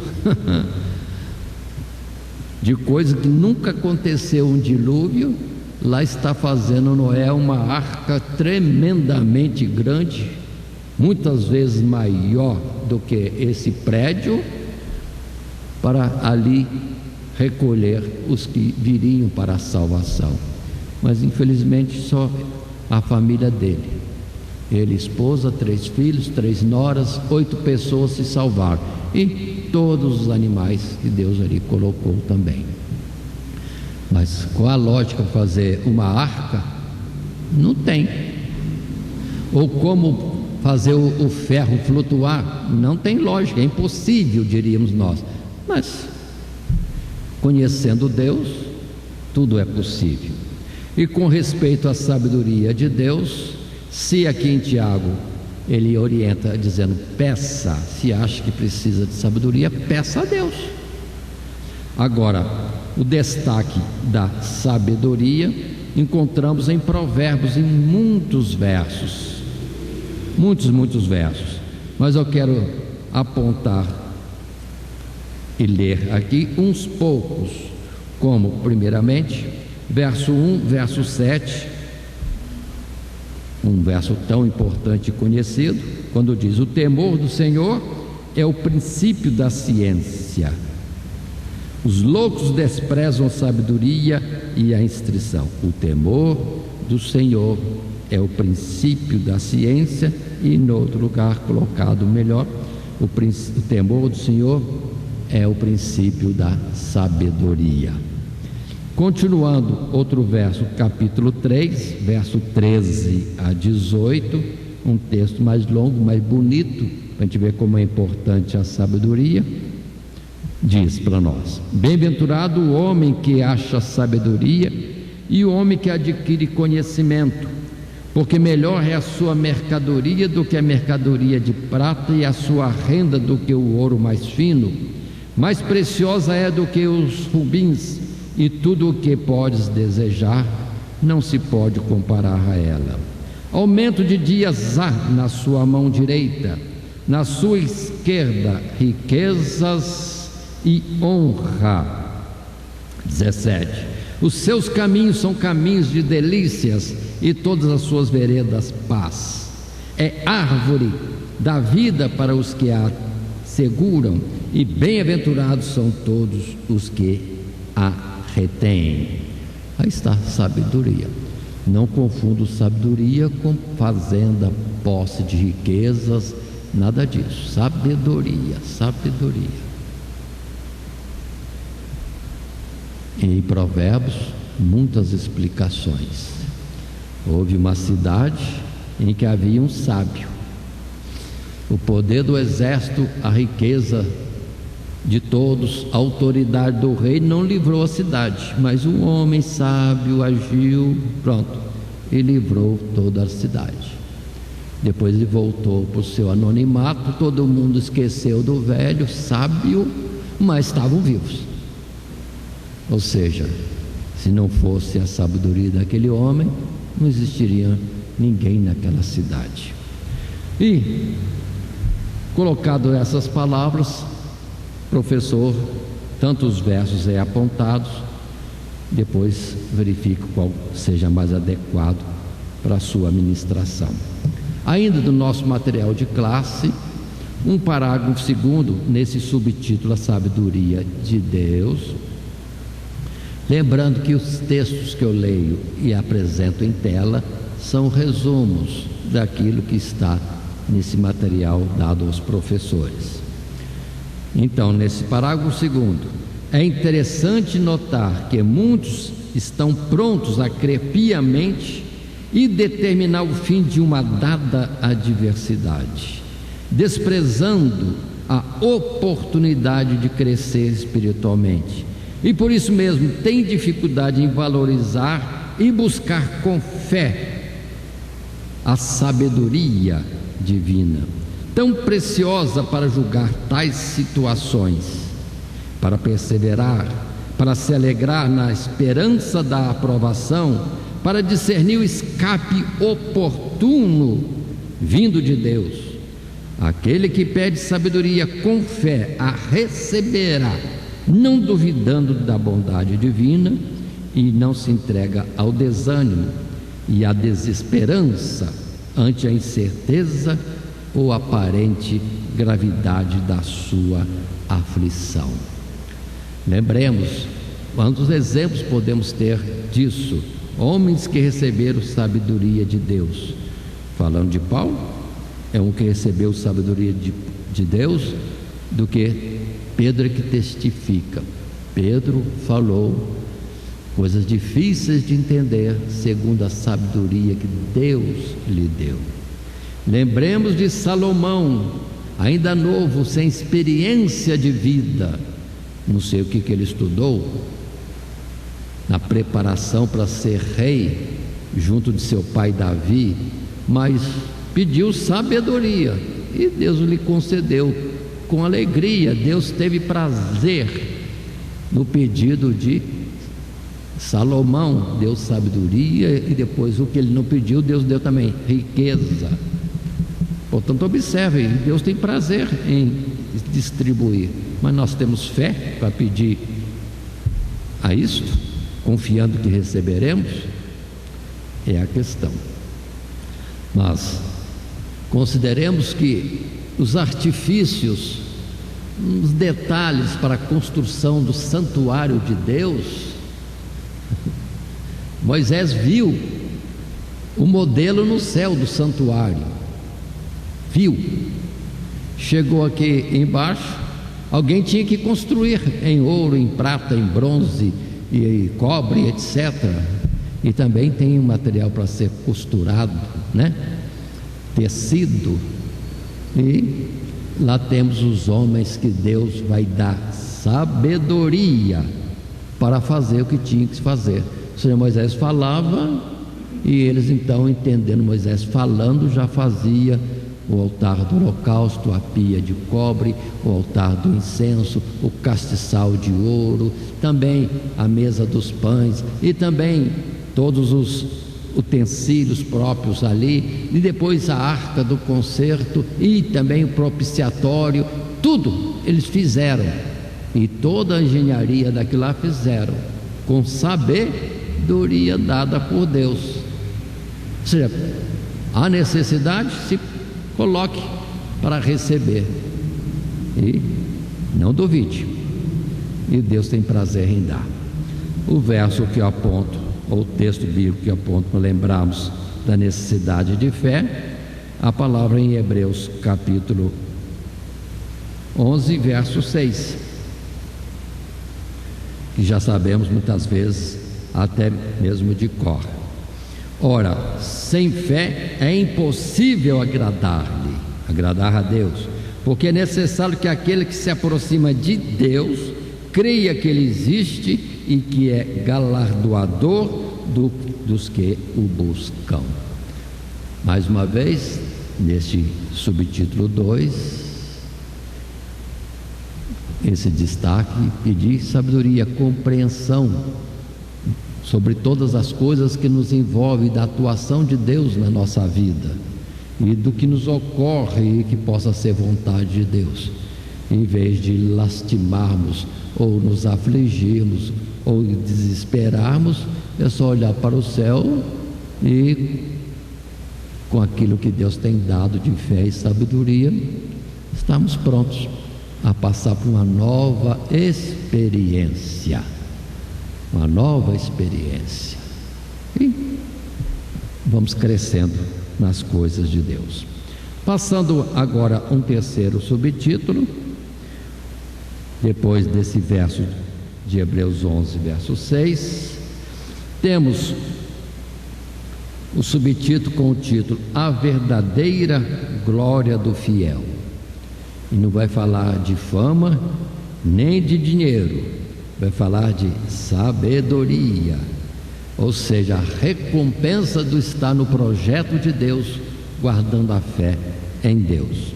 Speaker 2: de coisa que nunca aconteceu, um dilúvio. Lá está fazendo Noé uma arca tremendamente grande, muitas vezes maior do que esse prédio, para ali recolher os que viriam para a salvação. Mas infelizmente só a família dele, ele, esposa, 3 filhos, 3 noras, 8 pessoas se salvaram, e todos os animais que Deus ali colocou também. Mas qual a lógica fazer uma arca? Não tem. Ou como fazer o ferro flutuar? Não tem lógica, é impossível, diríamos nós. Mas conhecendo Deus, tudo é possível. E com respeito à sabedoria de Deus, se aqui em Tiago ele orienta dizendo: peça, se acha que precisa de sabedoria, peça a Deus. Agora, o destaque da sabedoria encontramos em Provérbios, em muitos versos, muitos versos, mas eu quero apontar e ler aqui uns poucos, como primeiramente verso 1, verso 7, um verso tão importante e conhecido, quando diz: o temor do Senhor é o princípio da ciência, os loucos desprezam a sabedoria e a instrução. O temor do Senhor é o princípio da ciência, e em outro lugar colocado melhor, o temor do Senhor é o princípio da sabedoria. Continuando, outro verso, capítulo 3, verso 13 a 18, um texto mais longo, mais bonito, para a gente ver como é importante a sabedoria. Diz para nós: bem-aventurado o homem que acha sabedoria e o homem que adquire conhecimento, porque melhor é a sua mercadoria do que a mercadoria de prata, e a sua renda do que o ouro mais fino. Mais preciosa é do que os rubins, e tudo o que podes desejar não se pode comparar a ela. Aumento de dias há na sua mão direita, na sua esquerda riquezas e honra. 17. Os seus caminhos são caminhos de delícias, e todas as suas veredas paz. É árvore da vida para os que a seguram, e bem-aventurados são todos os que a retêm. Aí está a sabedoria. Não confundo sabedoria com fazenda, posse de riquezas, nada disso. Sabedoria, sabedoria. Em Provérbios, muitas explicações. Houve uma cidade em que havia um sábio. O poder do exército, a riqueza de todos, a autoridade do rei não livrou a cidade, mas um homem sábio agiu, pronto, e livrou toda a cidade. Depois ele voltou para o seu anonimato, todo mundo esqueceu do velho sábio, mas estavam vivos. Ou seja, se não fosse a sabedoria daquele homem, não existiria ninguém naquela cidade. E, colocado essas palavras, professor, tantos versos aí apontados, depois verifique qual seja mais adequado para a sua ministração. Ainda do nosso material de classe, um parágrafo segundo, nesse subtítulo, a sabedoria de Deus. Lembrando que os textos que eu leio e apresento em tela são resumos daquilo que está nesse material dado aos professores. Então, nesse parágrafo segundo, é interessante notar que muitos estão prontos a crer piamente e determinar o fim de uma dada adversidade, desprezando a oportunidade de crescer espiritualmente. E por isso mesmo tem dificuldade em valorizar e buscar com fé a sabedoria divina, tão preciosa para julgar tais situações, para perseverar, para se alegrar na esperança da aprovação, para discernir o escape oportuno vindo de Deus. Aquele que pede sabedoria com fé a receberá, não duvidando da bondade divina, e não se entrega ao desânimo e à desesperança ante a incerteza ou aparente gravidade da sua aflição. Lembremos, quantos exemplos podemos ter disso? Homens que receberam sabedoria de Deus. Falando de Paulo, é um que recebeu sabedoria de Deus, do que Pedro que testifica. Pedro falou coisas difíceis de entender, segundo a sabedoria que Deus lhe deu. Lembremos de Salomão, ainda novo, sem experiência de vida. Não sei o que ele estudou na preparação para ser rei, junto de seu pai Davi, mas pediu sabedoria e Deus lhe concedeu. Com alegria, Deus teve prazer no pedido de Salomão, deu sabedoria, e depois o que ele não pediu, Deus deu também, riqueza. Portanto, observem, Deus tem prazer em distribuir, mas nós temos fé para pedir a isto, confiando que receberemos, é a questão. Mas consideremos que os artifícios, os detalhes para a construção do santuário de Deus, Moisés viu o modelo no céu do santuário, viu, chegou aqui embaixo, alguém tinha que construir em ouro, em prata, em bronze e cobre, etc. E também tem um material para ser costurado, né? Tecido. E lá temos os homens que Deus vai dar sabedoria para fazer o que tinha que se fazer. O Senhor Moisés falava, e eles então, entendendo Moisés falando, já fazia o altar do holocausto, a pia de cobre, o altar do incenso, o castiçal de ouro, também a mesa dos pães, e também todos os utensílios próprios ali, e depois a arca do concerto, e também o propiciatório, tudo eles fizeram, e toda a engenharia daquilo lá fizeram, com sabedoria dada por Deus. Ou seja, há necessidade, se coloque para receber, e não duvide, e Deus tem prazer em dar. O verso que eu aponto ou o texto bíblico que aponta para lembrarmos da necessidade de fé, a palavra em Hebreus capítulo 11, verso 6, que já sabemos muitas vezes até mesmo de cor. Ora, sem fé é impossível agradar a Deus, porque é necessário que aquele que se aproxima de Deus creia que Ele existe e que é galardoador dos que o buscam. Mais uma vez, neste subtítulo 2, esse destaque: pedir sabedoria, compreensão sobre todas as coisas que nos envolvem, da atuação de Deus na nossa vida e do que nos ocorre e que possa ser vontade de Deus, em vez de lastimarmos ou nos afligirmos ou desesperarmos. É só olhar para o céu e, com aquilo que Deus tem dado de fé e sabedoria, estamos prontos a passar por uma nova experiência. Uma nova experiência. E vamos crescendo nas coisas de Deus. Passando agora um terceiro subtítulo, depois desse verso de Hebreus 11, verso 6, temos o subtítulo com o título A Verdadeira Glória do Fiel. E não vai falar de fama nem de dinheiro, vai falar de sabedoria, ou seja, a recompensa do estar no projeto de Deus, guardando a fé em Deus.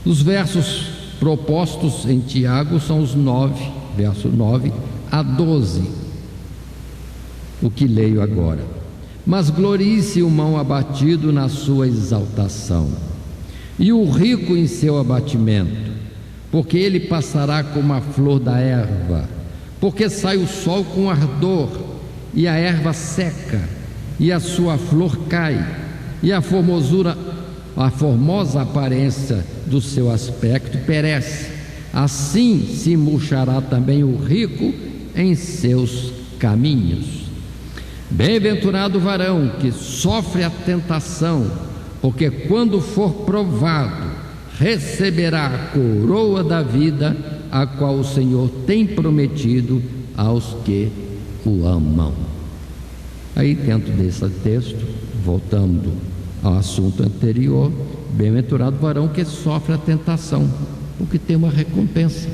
Speaker 2: Os versos propostos em Tiago são os 9, verso 9 a 12, o que leio agora. Mas glorie-se o mão abatido na sua exaltação, e o rico em seu abatimento, porque ele passará como a flor da erva, porque sai o sol com ardor, e a erva seca, e a sua flor cai, e a formosa aparência do seu aspecto perece. Assim se murchará também o rico em seus caminhos. Bem-aventurado o varão que sofre a tentação, porque quando for provado, receberá a coroa da vida, a qual o Senhor tem prometido aos que o amam. Aí, dentro desse texto, voltando ao assunto anterior, bem-aventurado o varão que sofre a tentação, porque tem uma recompensa,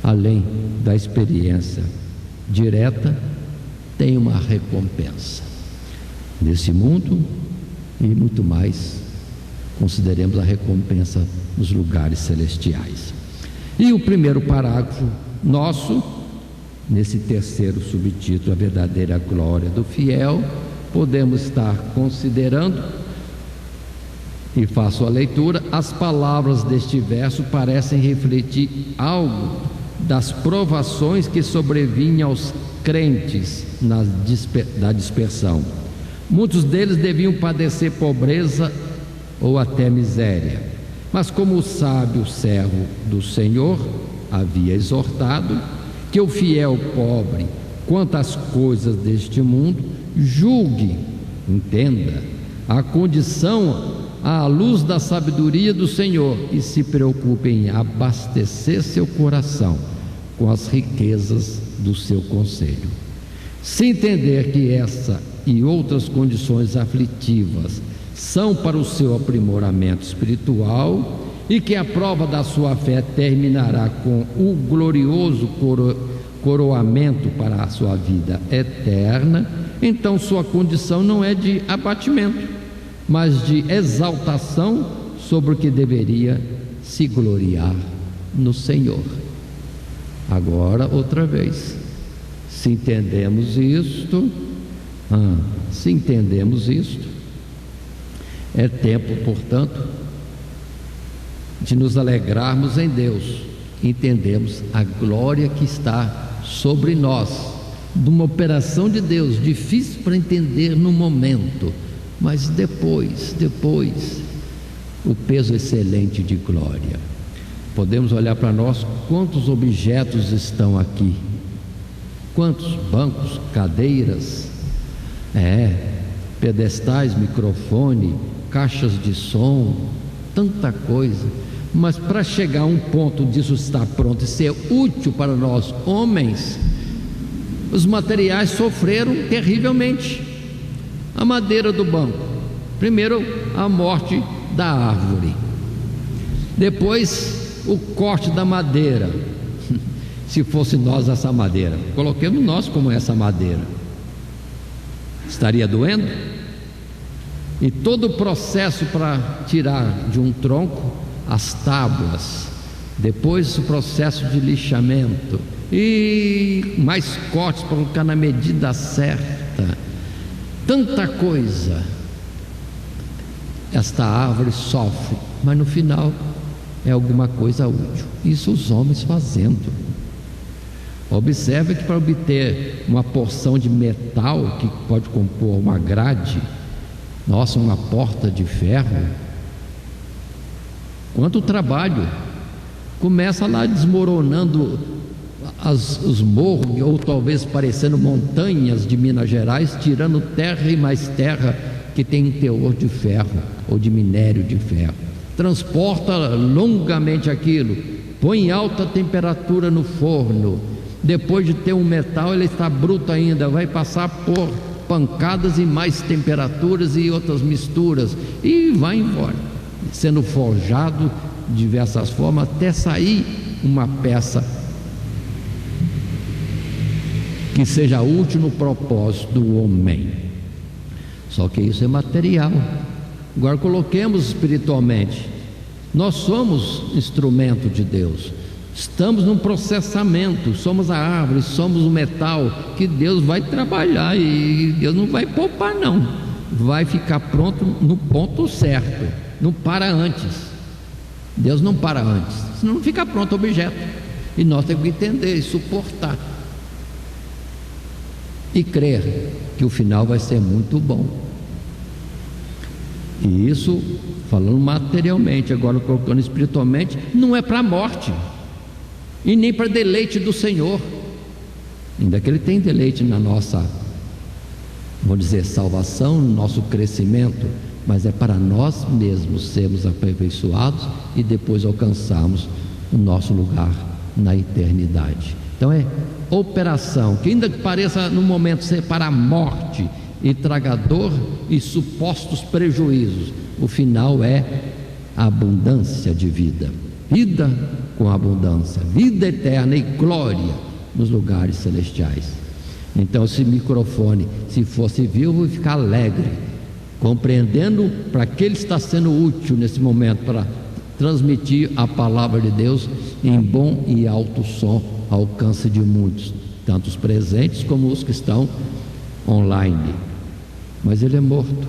Speaker 2: além da experiência direta, tem uma recompensa nesse mundo e muito mais. Consideremos a recompensa nos lugares celestiais. E o primeiro parágrafo nosso, nesse terceiro subtítulo, a verdadeira glória do fiel, podemos estar considerando, e faço a leitura. As palavras deste verso parecem refletir algo das provações que sobrevinham aos crentes da dispersão. Muitos deles deviam padecer pobreza ou até miséria, mas como o sábio servo do Senhor havia exortado, que o fiel pobre, quanto às coisas deste mundo, julgue, entenda, a condição à luz da sabedoria do Senhor, e se preocupe em abastecer seu coração com as riquezas do seu conselho. Se entender que essa e outras condições aflitivas são para o seu aprimoramento espiritual, e que a prova da sua fé terminará com o glorioso coroamento para a sua vida eterna, então sua condição não é de abatimento, mas de exaltação sobre o que deveria se gloriar no Senhor. Agora, outra vez, se entendemos isto, é tempo, portanto, de nos alegrarmos em Deus. Entendemos a glória que está sobre nós, de uma operação de Deus, difícil para entender no momento, mas depois, o peso excelente de glória. Podemos olhar para nós, quantos objetos estão aqui, quantos bancos, cadeiras, Pedestais, microfone, caixas de som, tanta coisa. Mas para chegar a um ponto disso estar pronto e ser útil para nós homens, os materiais sofreram terrivelmente. A madeira do banco, primeiro a morte da árvore, depois o corte da madeira. Se fosse nós essa madeira, coloquemos nós como essa madeira, estaria doendo? E todo o processo para tirar de um tronco as tábuas, depois o processo de lixamento e mais cortes para colocar na medida certa, tanta coisa. Esta árvore sofre, mas no final é alguma coisa útil. Isso os homens fazendo. Observe que para obter uma porção de metal que pode compor uma grade, uma porta de ferro, quanto trabalho! Começa lá desmoronando os morros, ou talvez parecendo montanhas de Minas Gerais, tirando terra e mais terra que tem teor de ferro ou de minério de ferro. Transporta longamente aquilo, põe em alta temperatura no forno. Depois de ter um metal, ele está bruto ainda, vai passar por pancadas e mais temperaturas e outras misturas, e vai embora, sendo forjado de diversas formas até sair uma peça que seja útil no propósito do homem. Só que isso é material. Agora coloquemos espiritualmente. Nós somos instrumento de Deus. Estamos num processamento, somos a árvore, somos o metal que Deus vai trabalhar, e Deus não vai poupar não, vai ficar pronto no ponto certo, não para antes. Deus não para antes, senão não fica pronto o objeto, e nós temos que entender e suportar e crer que o final vai ser muito bom. E isso falando materialmente. Agora colocando espiritualmente, não é para a morte e nem para deleite do Senhor, ainda que Ele tem deleite na nossa, vamos dizer, salvação, no nosso crescimento, mas é para nós mesmos sermos aperfeiçoados e depois alcançarmos o nosso lugar na eternidade. Então é operação, que ainda que pareça no momento ser para a morte e traga dor e supostos prejuízos, o final é a abundância de vida, vida com abundância, vida eterna e glória nos lugares celestiais. Então esse microfone, se fosse vivo, eu ia ficar alegre, compreendendo para que ele está sendo útil nesse momento, para transmitir a palavra de Deus em bom e alto som ao alcance de muitos, tanto os presentes como os que estão online. Mas ele é morto,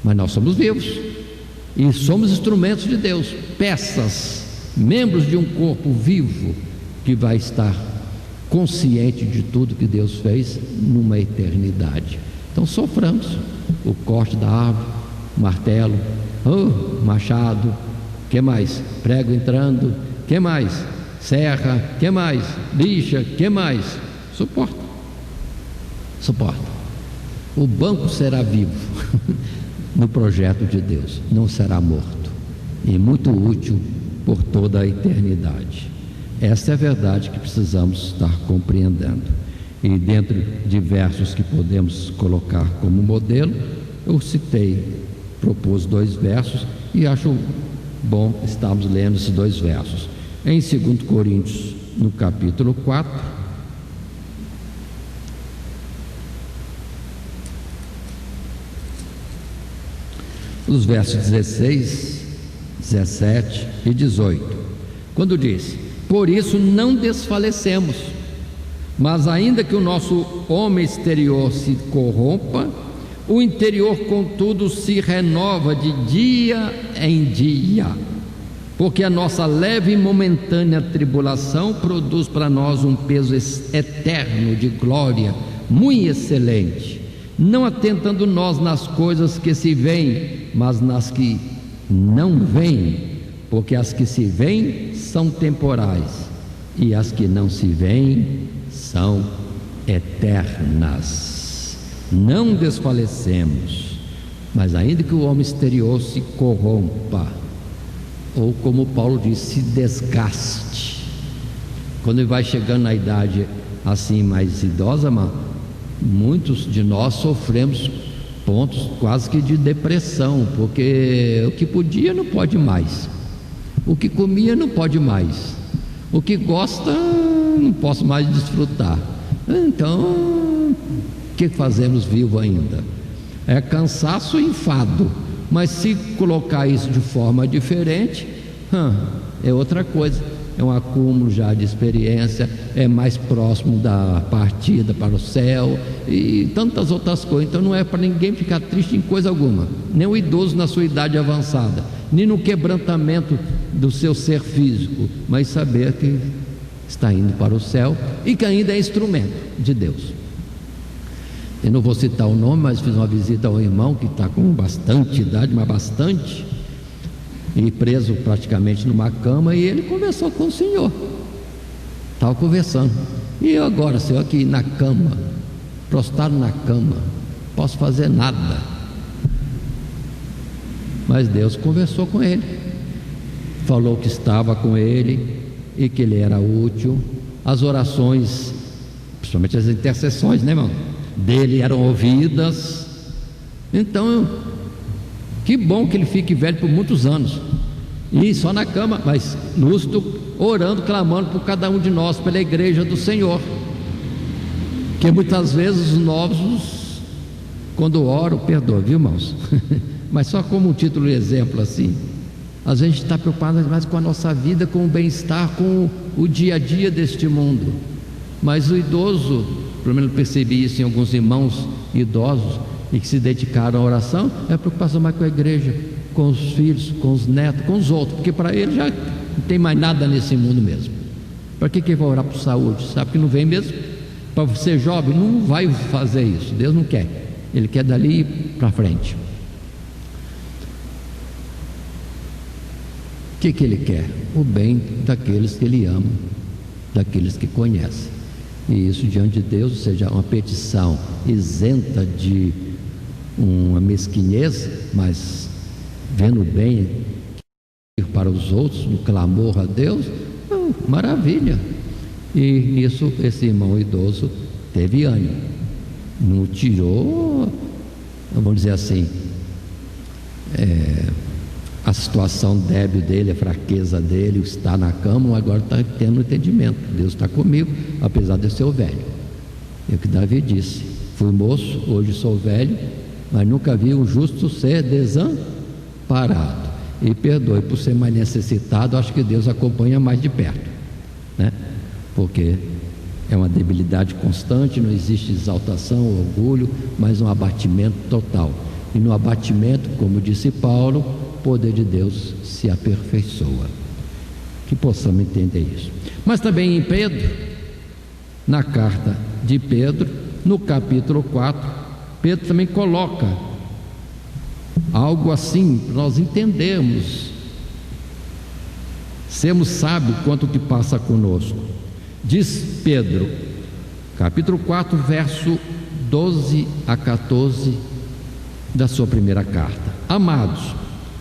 Speaker 2: mas nós somos vivos e somos instrumentos de Deus, peças, membros de um corpo vivo que vai estar consciente de tudo que Deus fez numa eternidade. Então soframos o corte da árvore, martelo, machado, que mais? Prego entrando, que mais? Serra, que mais? Lixa, que mais? Suporta. O banco será vivo no projeto de Deus, não será morto, e muito útil por toda a eternidade. Essa é a verdade que precisamos estar compreendendo. E dentro de versos que podemos colocar como modelo, eu propus 2 versos, e acho bom estarmos lendo esses 2 versos. Em 2 Coríntios, no capítulo 4, os versos 16, 17 e 18, quando diz: por isso não desfalecemos, mas ainda que o nosso homem exterior se corrompa, o interior contudo se renova de dia em dia, porque a nossa leve e momentânea tribulação produz para nós um peso eterno de glória muito excelente, não atentando nós nas coisas que se veem, mas nas que não veem, porque as que se veem são temporais e as que não se veem são eternas. não desfalecemos, mas ainda que o homem exterior se corrompa, ou como Paulo diz, se desgaste, quando ele vai chegando na idade assim mais idosa, muitos de nós sofremos pontos quase que de depressão, porque o que podia não pode mais, o que comia não pode mais, o que gosta não posso mais desfrutar. Então, o que fazemos vivo ainda? É cansaço e enfado. Mas se colocar isso de forma diferente, é outra coisa. É um acúmulo já de experiência, é mais próximo da partida para o céu e tantas outras coisas. Então não é para ninguém ficar triste em coisa alguma, nem o idoso na sua idade avançada, nem no quebrantamento do seu ser físico, mas saber que está indo para o céu e que ainda é instrumento de Deus. Eu não vou citar o nome, mas fiz uma visita ao irmão que está com bastante idade, mas bastante, e preso praticamente numa cama, e ele conversou com o Senhor, estava conversando, e eu agora, Senhor, aqui na cama, prostrado na cama, posso fazer nada, mas Deus conversou com ele, falou que estava com ele e que ele era útil. As orações, principalmente as intercessões, né, irmão, dele eram ouvidas. Então, que bom que ele fique velho por muitos anos, e só na cama, mas lúcido, orando, clamando por cada um de nós, pela igreja do Senhor, que muitas vezes os novos, quando oram, perdoa, viu, irmãos? Mas só como um título e exemplo assim, às vezes a gente está preocupado mais com a nossa vida, com o bem-estar, com o dia a dia deste mundo, mas o idoso, pelo menos percebi isso em alguns irmãos idosos e que se dedicaram à oração, é a preocupação mais com a igreja, com os filhos, com os netos, com os outros, porque para ele já não tem mais nada nesse mundo mesmo. Para que vai orar por saúde? Sabe que não vem mesmo? Para ser jovem não vai fazer isso, Deus não quer, Ele quer dali para frente. O que Ele quer? O bem daqueles que Ele ama, daqueles que conhece. E isso diante de Deus, ou seja, uma petição isenta de uma mesquinhez, mas vendo bem para os outros, no clamor a Deus, maravilha. E nisso esse irmão idoso teve ânimo, não tirou, vamos dizer assim, a situação débil dele, a fraqueza dele, está na cama, agora está tendo entendimento. Deus está comigo, apesar de eu ser o velho. É o que Davi disse: fui moço, hoje sou velho, mas nunca vi um justo ser desamparado. E perdoe por ser mais necessitado, acho que Deus acompanha mais de perto, né? Porque é uma debilidade constante, não existe exaltação, orgulho, mas um abatimento total. E no abatimento, como disse Paulo, o poder de Deus se aperfeiçoa. Que possamos entender isso. Mas também em Pedro, na carta de Pedro, no capítulo 4, Pedro também coloca algo assim, para nós entendermos, sermos sábios quanto o que passa conosco. Diz Pedro, capítulo 4, verso 12 a 14 da sua primeira carta: amados,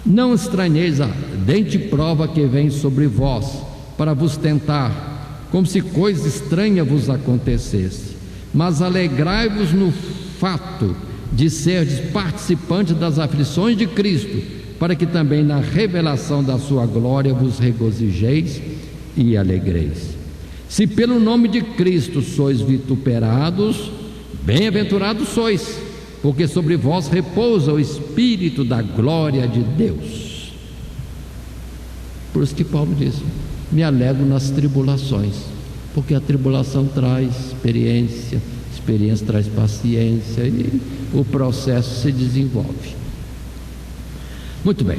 Speaker 2: não estranheis a ardente prova que vem sobre vós, para vos tentar, como se coisa estranha vos acontecesse, mas alegrai-vos no fato de serdes participantes das aflições de Cristo, para que também na revelação da sua glória vos regozijeis e alegreis. Se pelo nome de Cristo sois vituperados, bem-aventurados sois, porque sobre vós repousa o Espírito da glória de Deus. Por isso que Paulo diz: me alegro nas tribulações, porque a tribulação traz experiência, experiência traz paciência, e o processo se desenvolve. Muito bem,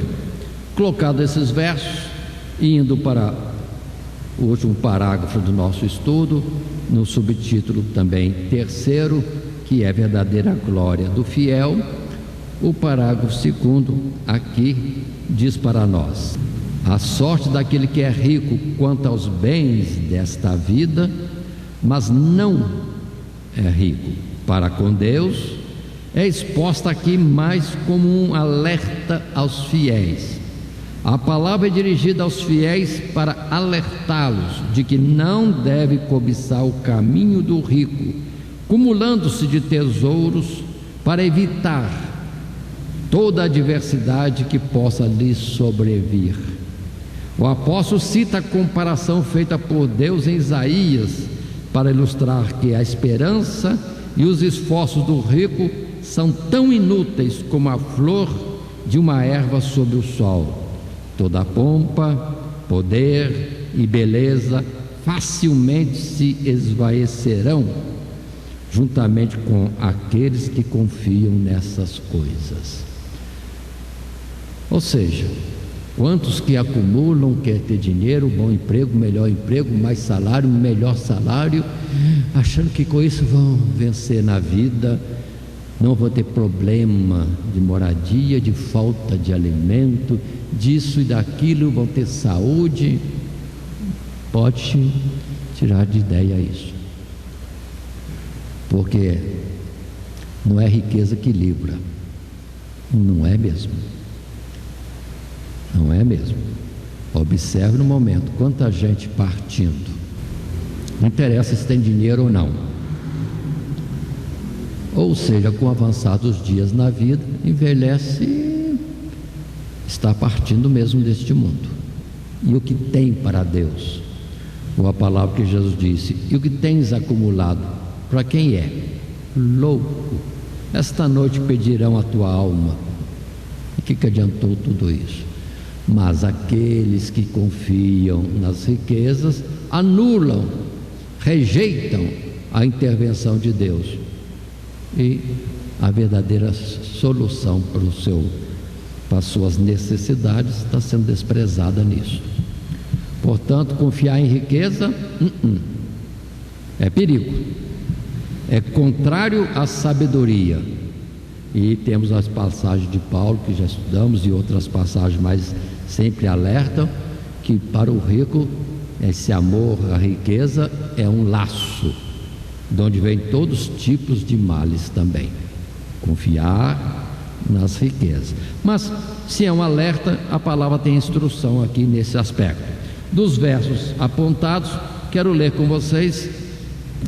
Speaker 2: colocado esses versos, indo para o último parágrafo do nosso estudo, no subtítulo também terceiro, que é a verdadeira glória do fiel, o parágrafo segundo aqui diz para nós: a sorte daquele que é rico quanto aos bens desta vida, mas não é rico para com Deus, é exposta aqui mais como um alerta aos fiéis. A palavra é dirigida aos fiéis para alertá-los de que não deve cobiçar o caminho do rico, acumulando-se de tesouros para evitar toda a adversidade que possa lhes sobrevir. O apóstolo cita a comparação feita por Deus em Isaías para ilustrar que a esperança e os esforços do rico são tão inúteis como a flor de uma erva sob o sol. Toda pompa, poder e beleza facilmente se esvaecerão, juntamente com aqueles que confiam nessas coisas. Ou seja, quantos que acumulam, quer ter dinheiro, bom emprego, melhor emprego, mais salário, melhor salário, achando que com isso vão vencer na vida, não vão ter problema de moradia, de falta de alimento, disso e daquilo, vão ter saúde. Pode tirar de ideia isso, porque não é riqueza que livra, não é mesmo. Não é mesmo. Observe no momento quanta gente partindo. Não interessa se tem dinheiro ou não. Ou seja, com o avançar dos dias na vida, envelhece e está partindo mesmo deste mundo. E o que tem para Deus? Ou a palavra que Jesus disse: e o que tens acumulado, para quem é? Louco. Esta noite pedirão a tua alma. E o que adiantou tudo isso? Mas aqueles que confiam nas riquezas anulam, rejeitam a intervenção de Deus, e a verdadeira solução para as suas necessidades está sendo desprezada nisso. Portanto, confiar em riqueza é perigo, é contrário à sabedoria. E temos as passagens de Paulo que já estudamos, e outras passagens mais sempre alertam que para o rico esse amor à riqueza é um laço, de onde vem todos os tipos de males também. Confiar nas riquezas. Mas se é um alerta, a palavra tem instrução aqui nesse aspecto. Dos versos apontados, quero ler com vocês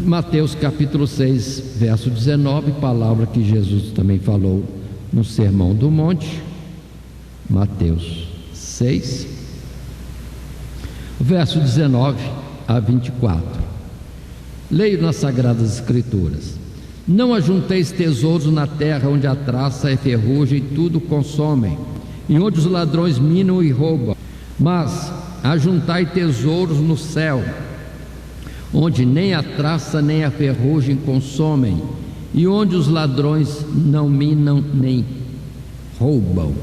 Speaker 2: Mateus capítulo 6, verso 19, palavra que Jesus também falou no Sermão do Monte. Mateus 6, verso 19 a 24. Leio nas Sagradas Escrituras: não ajunteis tesouros na terra, onde a traça e ferrugem tudo consomem, e onde os ladrões minam e roubam, mas ajuntai tesouros no céu, onde nem a traça nem a ferrugem consomem, e onde os ladrões não minam nem roubam.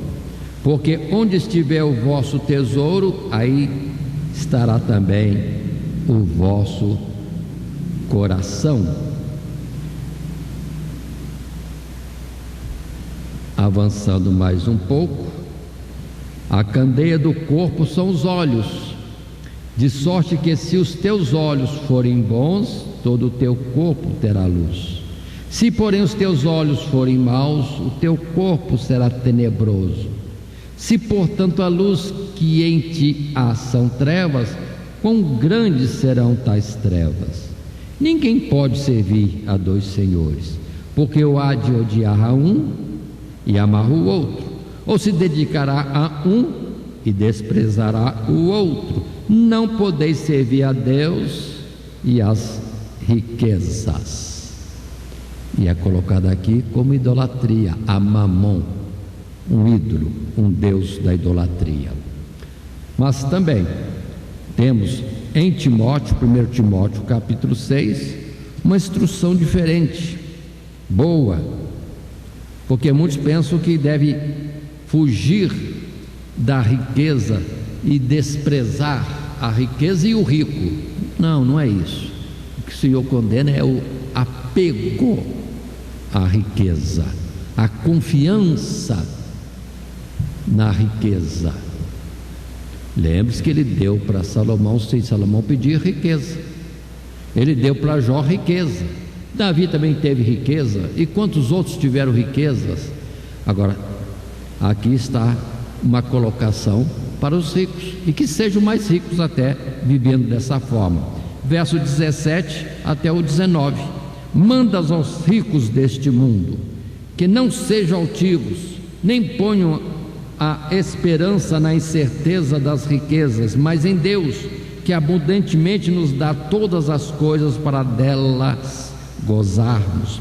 Speaker 2: Porque onde estiver o vosso tesouro, aí estará também o vosso coração. Avançando mais um pouco, a candeia do corpo são os olhos, de sorte que se os teus olhos forem bons, todo o teu corpo terá luz. Se porém os teus olhos forem maus, o teu corpo será tenebroso. Se portanto a luz que em ti há são trevas, quão grandes serão tais trevas? Ninguém pode servir a dois senhores, porque ou há de odiar a um e amar o outro, ou se dedicará a um e desprezará o outro. Não podeis servir a Deus e às riquezas. E é colocado aqui como idolatria, a Mamon, um ídolo, um deus da idolatria. Mas também temos em Timóteo, 1 Timóteo capítulo 6, uma instrução diferente, boa, porque muitos pensam que deve fugir da riqueza e desprezar a riqueza e o rico. Não, não é isso. O que o Senhor condena é o apego à riqueza, a confiança na riqueza. Lembre-se que ele deu para Salomão, sem Salomão pedir riqueza. Ele deu para Jó riqueza, Davi também teve riqueza, e quantos outros tiveram riquezas? Agora, aqui está uma colocação para os ricos, e que sejam mais ricos até, vivendo dessa forma. Verso 17 até o 19: mandas aos ricos deste mundo que não sejam altivos, nem ponham a esperança na incerteza das riquezas, mas em Deus, que abundantemente nos dá todas as coisas para delas gozarmos.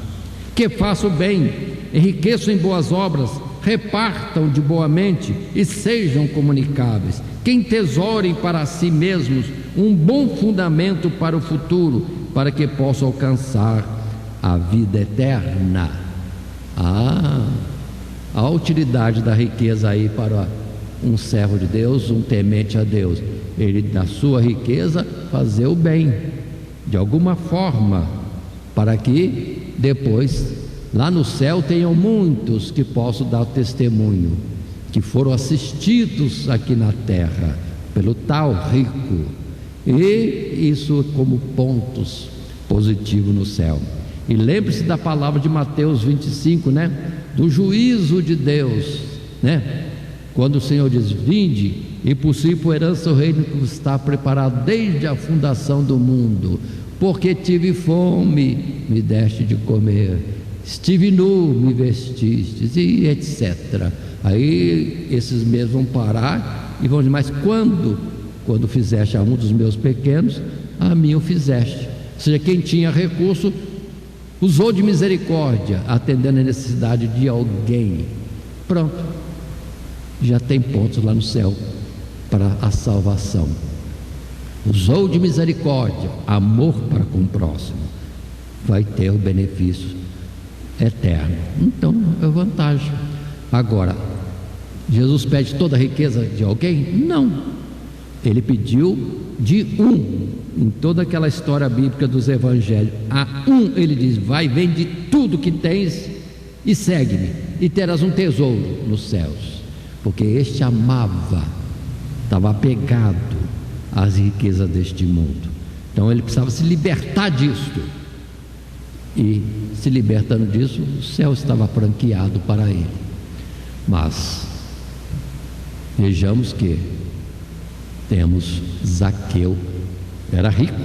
Speaker 2: Que façam o bem, enriqueçam em boas obras, repartam de boa mente e sejam comunicáveis. Que entesourem para si mesmos um bom fundamento para o futuro, para que possam alcançar a vida eterna. A utilidade da riqueza aí para um servo de Deus, um temente a Deus: ele, da sua riqueza, fazer o bem de alguma forma, para que depois lá no céu tenham muitos que possam dar testemunho que foram assistidos aqui na terra pelo tal rico, e isso como pontos positivos no céu. E lembre-se da palavra de Mateus 25, do juízo de Deus, quando o Senhor diz: vinde e possuí por herança o reino que está preparado desde a fundação do mundo, porque tive fome, me deste de comer, estive nu, me vestistes, e etc. Aí esses mesmos vão parar e vão dizer: mas quando fizeste a um dos meus pequenos, a mim o fizeste. Ou seja, quem tinha recurso usou de misericórdia, atendendo a necessidade de alguém. Pronto, já tem pontos lá no céu para a salvação. Usou de misericórdia, amor para com o próximo, vai ter o benefício eterno. Então é vantagem. Agora, Jesus pede toda a riqueza de alguém? Não, ele pediu de um. Em toda aquela história bíblica dos evangelhos, a um ele diz: vai, vende tudo que tens e segue-me, e terás um tesouro nos céus. Porque este amava, estava apegado às riquezas deste mundo, então ele precisava se libertar disto, e se libertando disso, o céu estava franqueado para ele. Mas vejamos que temos Zaqueu. Era rico.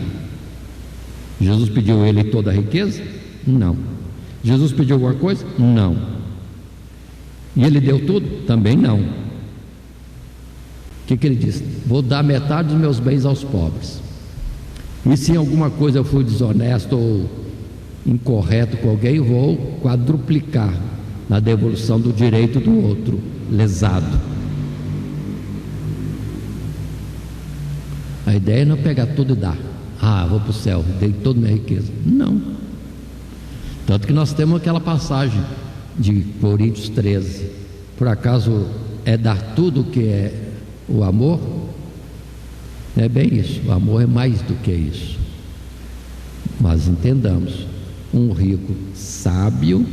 Speaker 2: Jesus pediu a ele toda a riqueza? Não. Jesus pediu alguma coisa? Não. E ele deu tudo? Também não. O que ele disse? Vou dar metade dos meus bens aos pobres. E se em alguma coisa eu fui desonesto ou incorreto com alguém, vou quadruplicar na devolução do direito do outro lesado. A ideia não é pegar tudo e dar. Vou para o céu, dei toda a minha riqueza. Não. Tanto que nós temos aquela passagem de Coríntios 13. Por acaso é dar tudo que é o amor? Não é bem isso. O amor é mais do que isso. Mas entendamos, um rico sábio,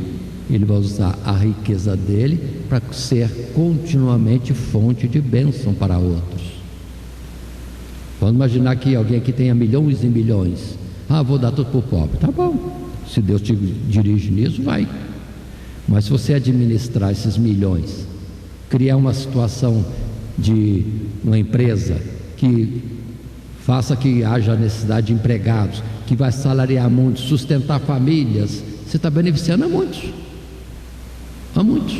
Speaker 2: ele vai usar a riqueza dele para ser continuamente fonte de bênção para outros. Vamos imaginar que alguém aqui tenha milhões e milhões. Vou dar tudo para o pobre. Tá bom, se Deus te dirige nisso, vai. Mas se você administrar esses milhões, criar uma situação de uma empresa que faça que haja necessidade de empregados, que vai salariar muitos, sustentar famílias, você está beneficiando a muitos. A muitos.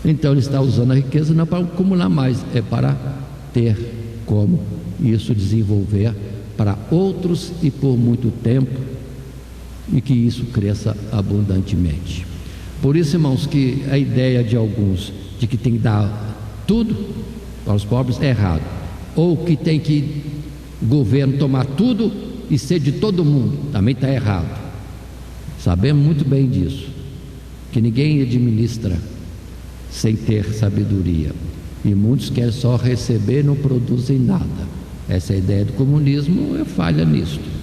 Speaker 2: Então ele está usando a riqueza não para acumular mais, é para ter como isso desenvolver para outros e por muito tempo, e que isso cresça abundantemente. Por isso, irmãos, que a ideia de alguns de que tem que dar tudo para os pobres é errado, ou que tem que o governo tomar tudo e ser de todo mundo, também está errado. Sabemos muito bem disso, que ninguém administra sem ter sabedoria, e muitos querem só receber e não produzem nada. Essa é a ideia do comunismo, é falha nisto.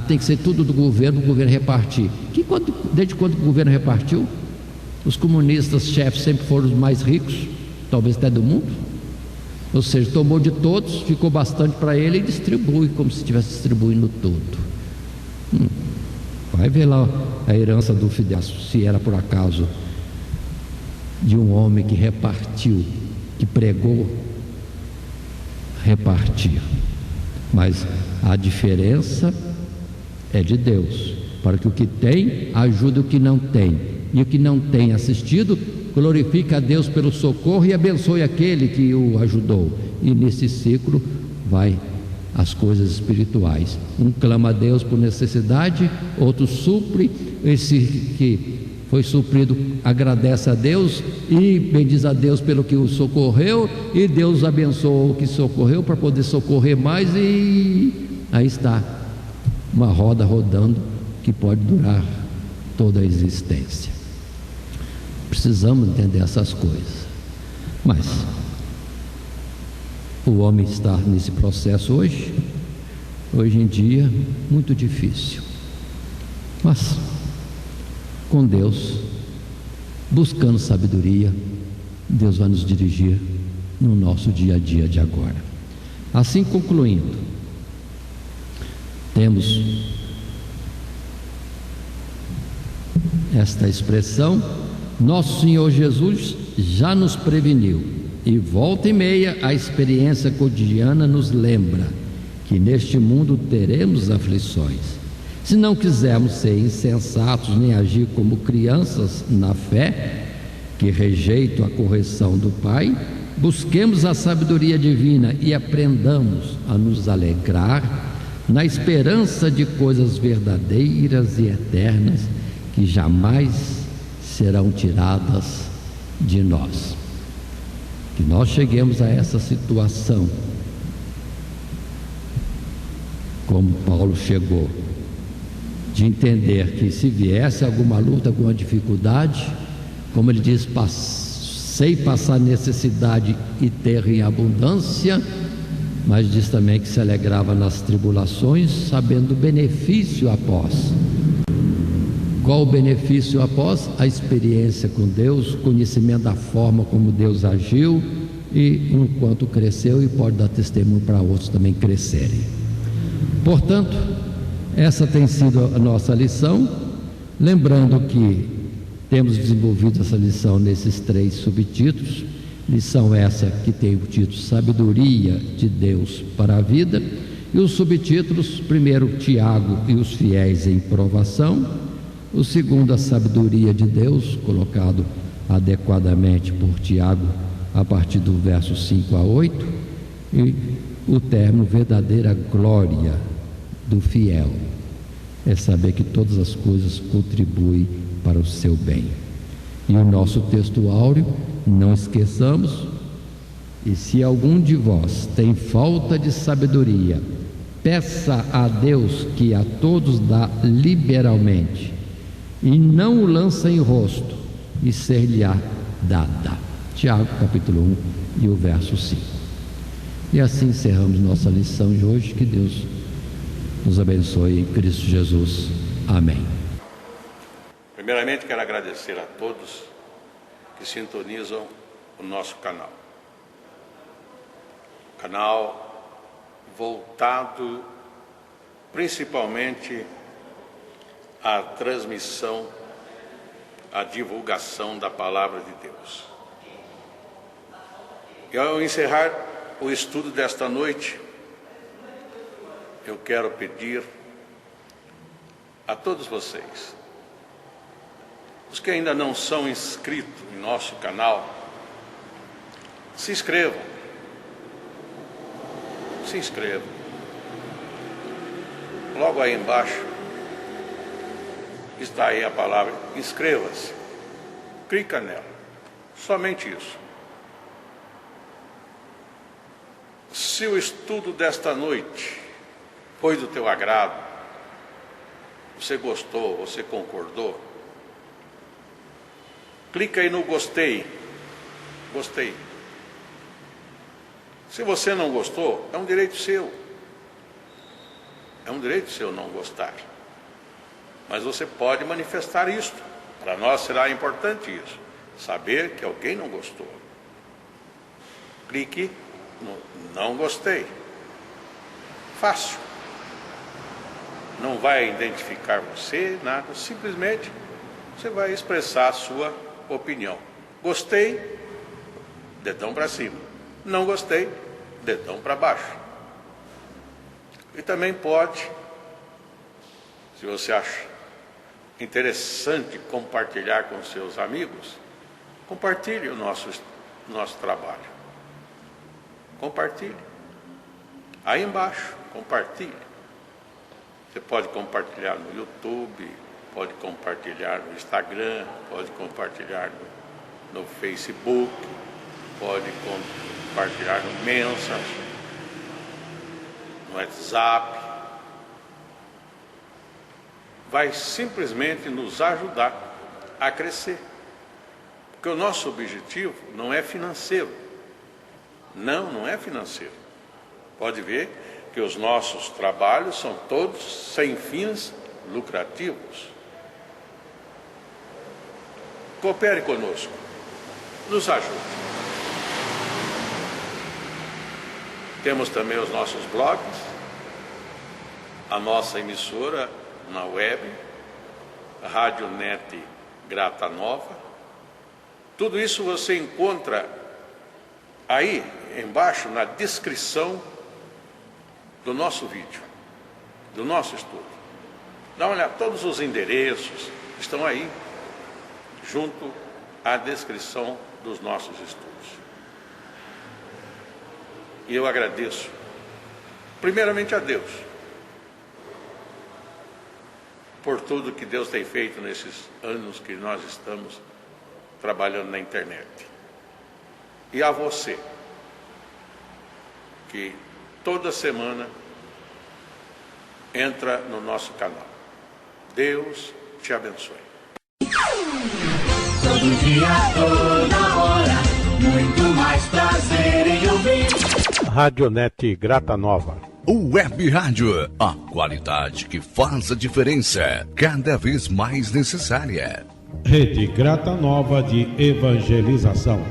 Speaker 2: Tem que ser tudo do governo, o governo repartir. Desde quando o governo repartiu? Os comunistas chefes sempre foram os mais ricos, talvez até do mundo. Ou seja, tomou de todos, ficou bastante para ele e distribui como se estivesse distribuindo tudo. Vai ver lá a herança do Fidel, se era por acaso de um homem que repartiu, que pregou, repartir. Mas a diferença é de Deus, para que o que tem ajude o que não tem, e o que não tem assistido glorifica a Deus pelo socorro e abençoe aquele que o ajudou. E nesse ciclo vai as coisas espirituais. Um clama a Deus por necessidade, outro supre, esse que foi suprido agradece a Deus e bendiz a Deus pelo que o socorreu, e Deus abençoou o que socorreu para poder socorrer mais, e aí está uma roda rodando que pode durar toda a existência. Precisamos entender essas coisas. Mas o homem está nesse processo hoje em dia, muito difícil. Mas com Deus, buscando sabedoria, Deus vai nos dirigir no nosso dia a dia de agora. Assim, concluindo, temos esta expressão: nosso Senhor Jesus já nos preveniu, e volta e meia a experiência cotidiana nos lembra que neste mundo teremos aflições. Se não quisermos ser insensatos nem agir como crianças na fé, que rejeitam a correção do Pai, busquemos a sabedoria divina e aprendamos a nos alegrar na esperança de coisas verdadeiras e eternas que jamais serão tiradas de nós. Que nós cheguemos a essa situação como Paulo chegou, de entender que se viesse alguma luta, alguma dificuldade, como ele diz, sei passar necessidade e ter em abundância, mas diz também que se alegrava nas tribulações, sabendo o benefício após. Qual o benefício após? A experiência com Deus, conhecimento da forma como Deus agiu, e enquanto cresceu, e pode dar testemunho para outros também crescerem. Portanto, essa tem sido a nossa lição, lembrando que temos desenvolvido essa lição nesses 3 subtítulos. Lição essa que tem o título Sabedoria de Deus para a Vida, e os subtítulos: primeiro, Tiago e os fiéis em provação; o segundo, a sabedoria de Deus, colocado adequadamente por Tiago a partir do verso 5 a 8, e o término, verdadeira glória do fiel, é saber que todas as coisas contribuem para o seu bem. E o nosso texto áureo, não esqueçamos: e se algum de vós tem falta de sabedoria, peça a Deus, que a todos dá liberalmente, e não o lança em rosto, e ser-lhe-á dada. Tiago capítulo 1 e o verso 5. E assim encerramos nossa lição de hoje. Que Deus nos abençoe em Cristo Jesus. Amém.
Speaker 1: Primeiramente, quero agradecer a todos que sintonizam o nosso canal. Canal voltado principalmente à transmissão, à divulgação da Palavra de Deus. E ao encerrar o estudo desta noite, eu quero pedir a todos vocês, os que ainda não são inscritos em nosso canal, se inscrevam. Se inscrevam. Logo aí embaixo está aí a palavra inscreva-se. Clica nela. Somente isso. Se o estudo desta noite foi do teu agrado, você gostou, você concordou, clica aí no gostei. Gostei. Se você não gostou, é um direito seu. É um direito seu não gostar. Mas você pode manifestar isto. Para nós será importante isso. Saber que alguém não gostou. Clique no não gostei. Fácil. não vai identificar você, nada, simplesmente você vai expressar a sua opinião. Gostei, dedão para cima. Não gostei, dedão para baixo. E também pode, se você acha interessante compartilhar com seus amigos, compartilhe o nosso trabalho. Compartilhe. Aí embaixo, compartilhe. Você pode compartilhar no YouTube, pode compartilhar no Instagram, pode compartilhar no Facebook, pode compartilhar no Messenger, no WhatsApp. Vai simplesmente nos ajudar a crescer. Porque o nosso objetivo não é financeiro. Não é financeiro. Pode ver que os nossos trabalhos são todos sem fins lucrativos. Coopere conosco. Nos ajude. Temos também os nossos blogs, a nossa emissora na web, a Rádio Net Grata Nova. Tudo isso você encontra aí embaixo na descrição do nosso vídeo, do nosso estudo. Dá uma olhada, todos os endereços estão aí, junto à descrição dos nossos estudos. E eu agradeço, primeiramente a Deus, por tudo que Deus tem feito nesses anos que nós estamos trabalhando na internet. E a você, que toda semana entra no nosso canal. Deus te abençoe.
Speaker 3: Todo dia, toda hora, muito mais prazer em ouvir.
Speaker 1: Radionet Grata Nova.
Speaker 4: Web Rádio, a qualidade que faz a diferença, cada vez mais necessária.
Speaker 5: Rede Grata Nova de Evangelização.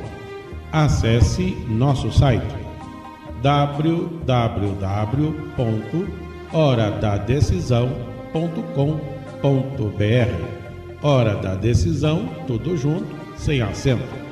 Speaker 5: Acesse nosso site www.horadadecisão.com.br. Hora da Decisão, tudo junto, sem acento.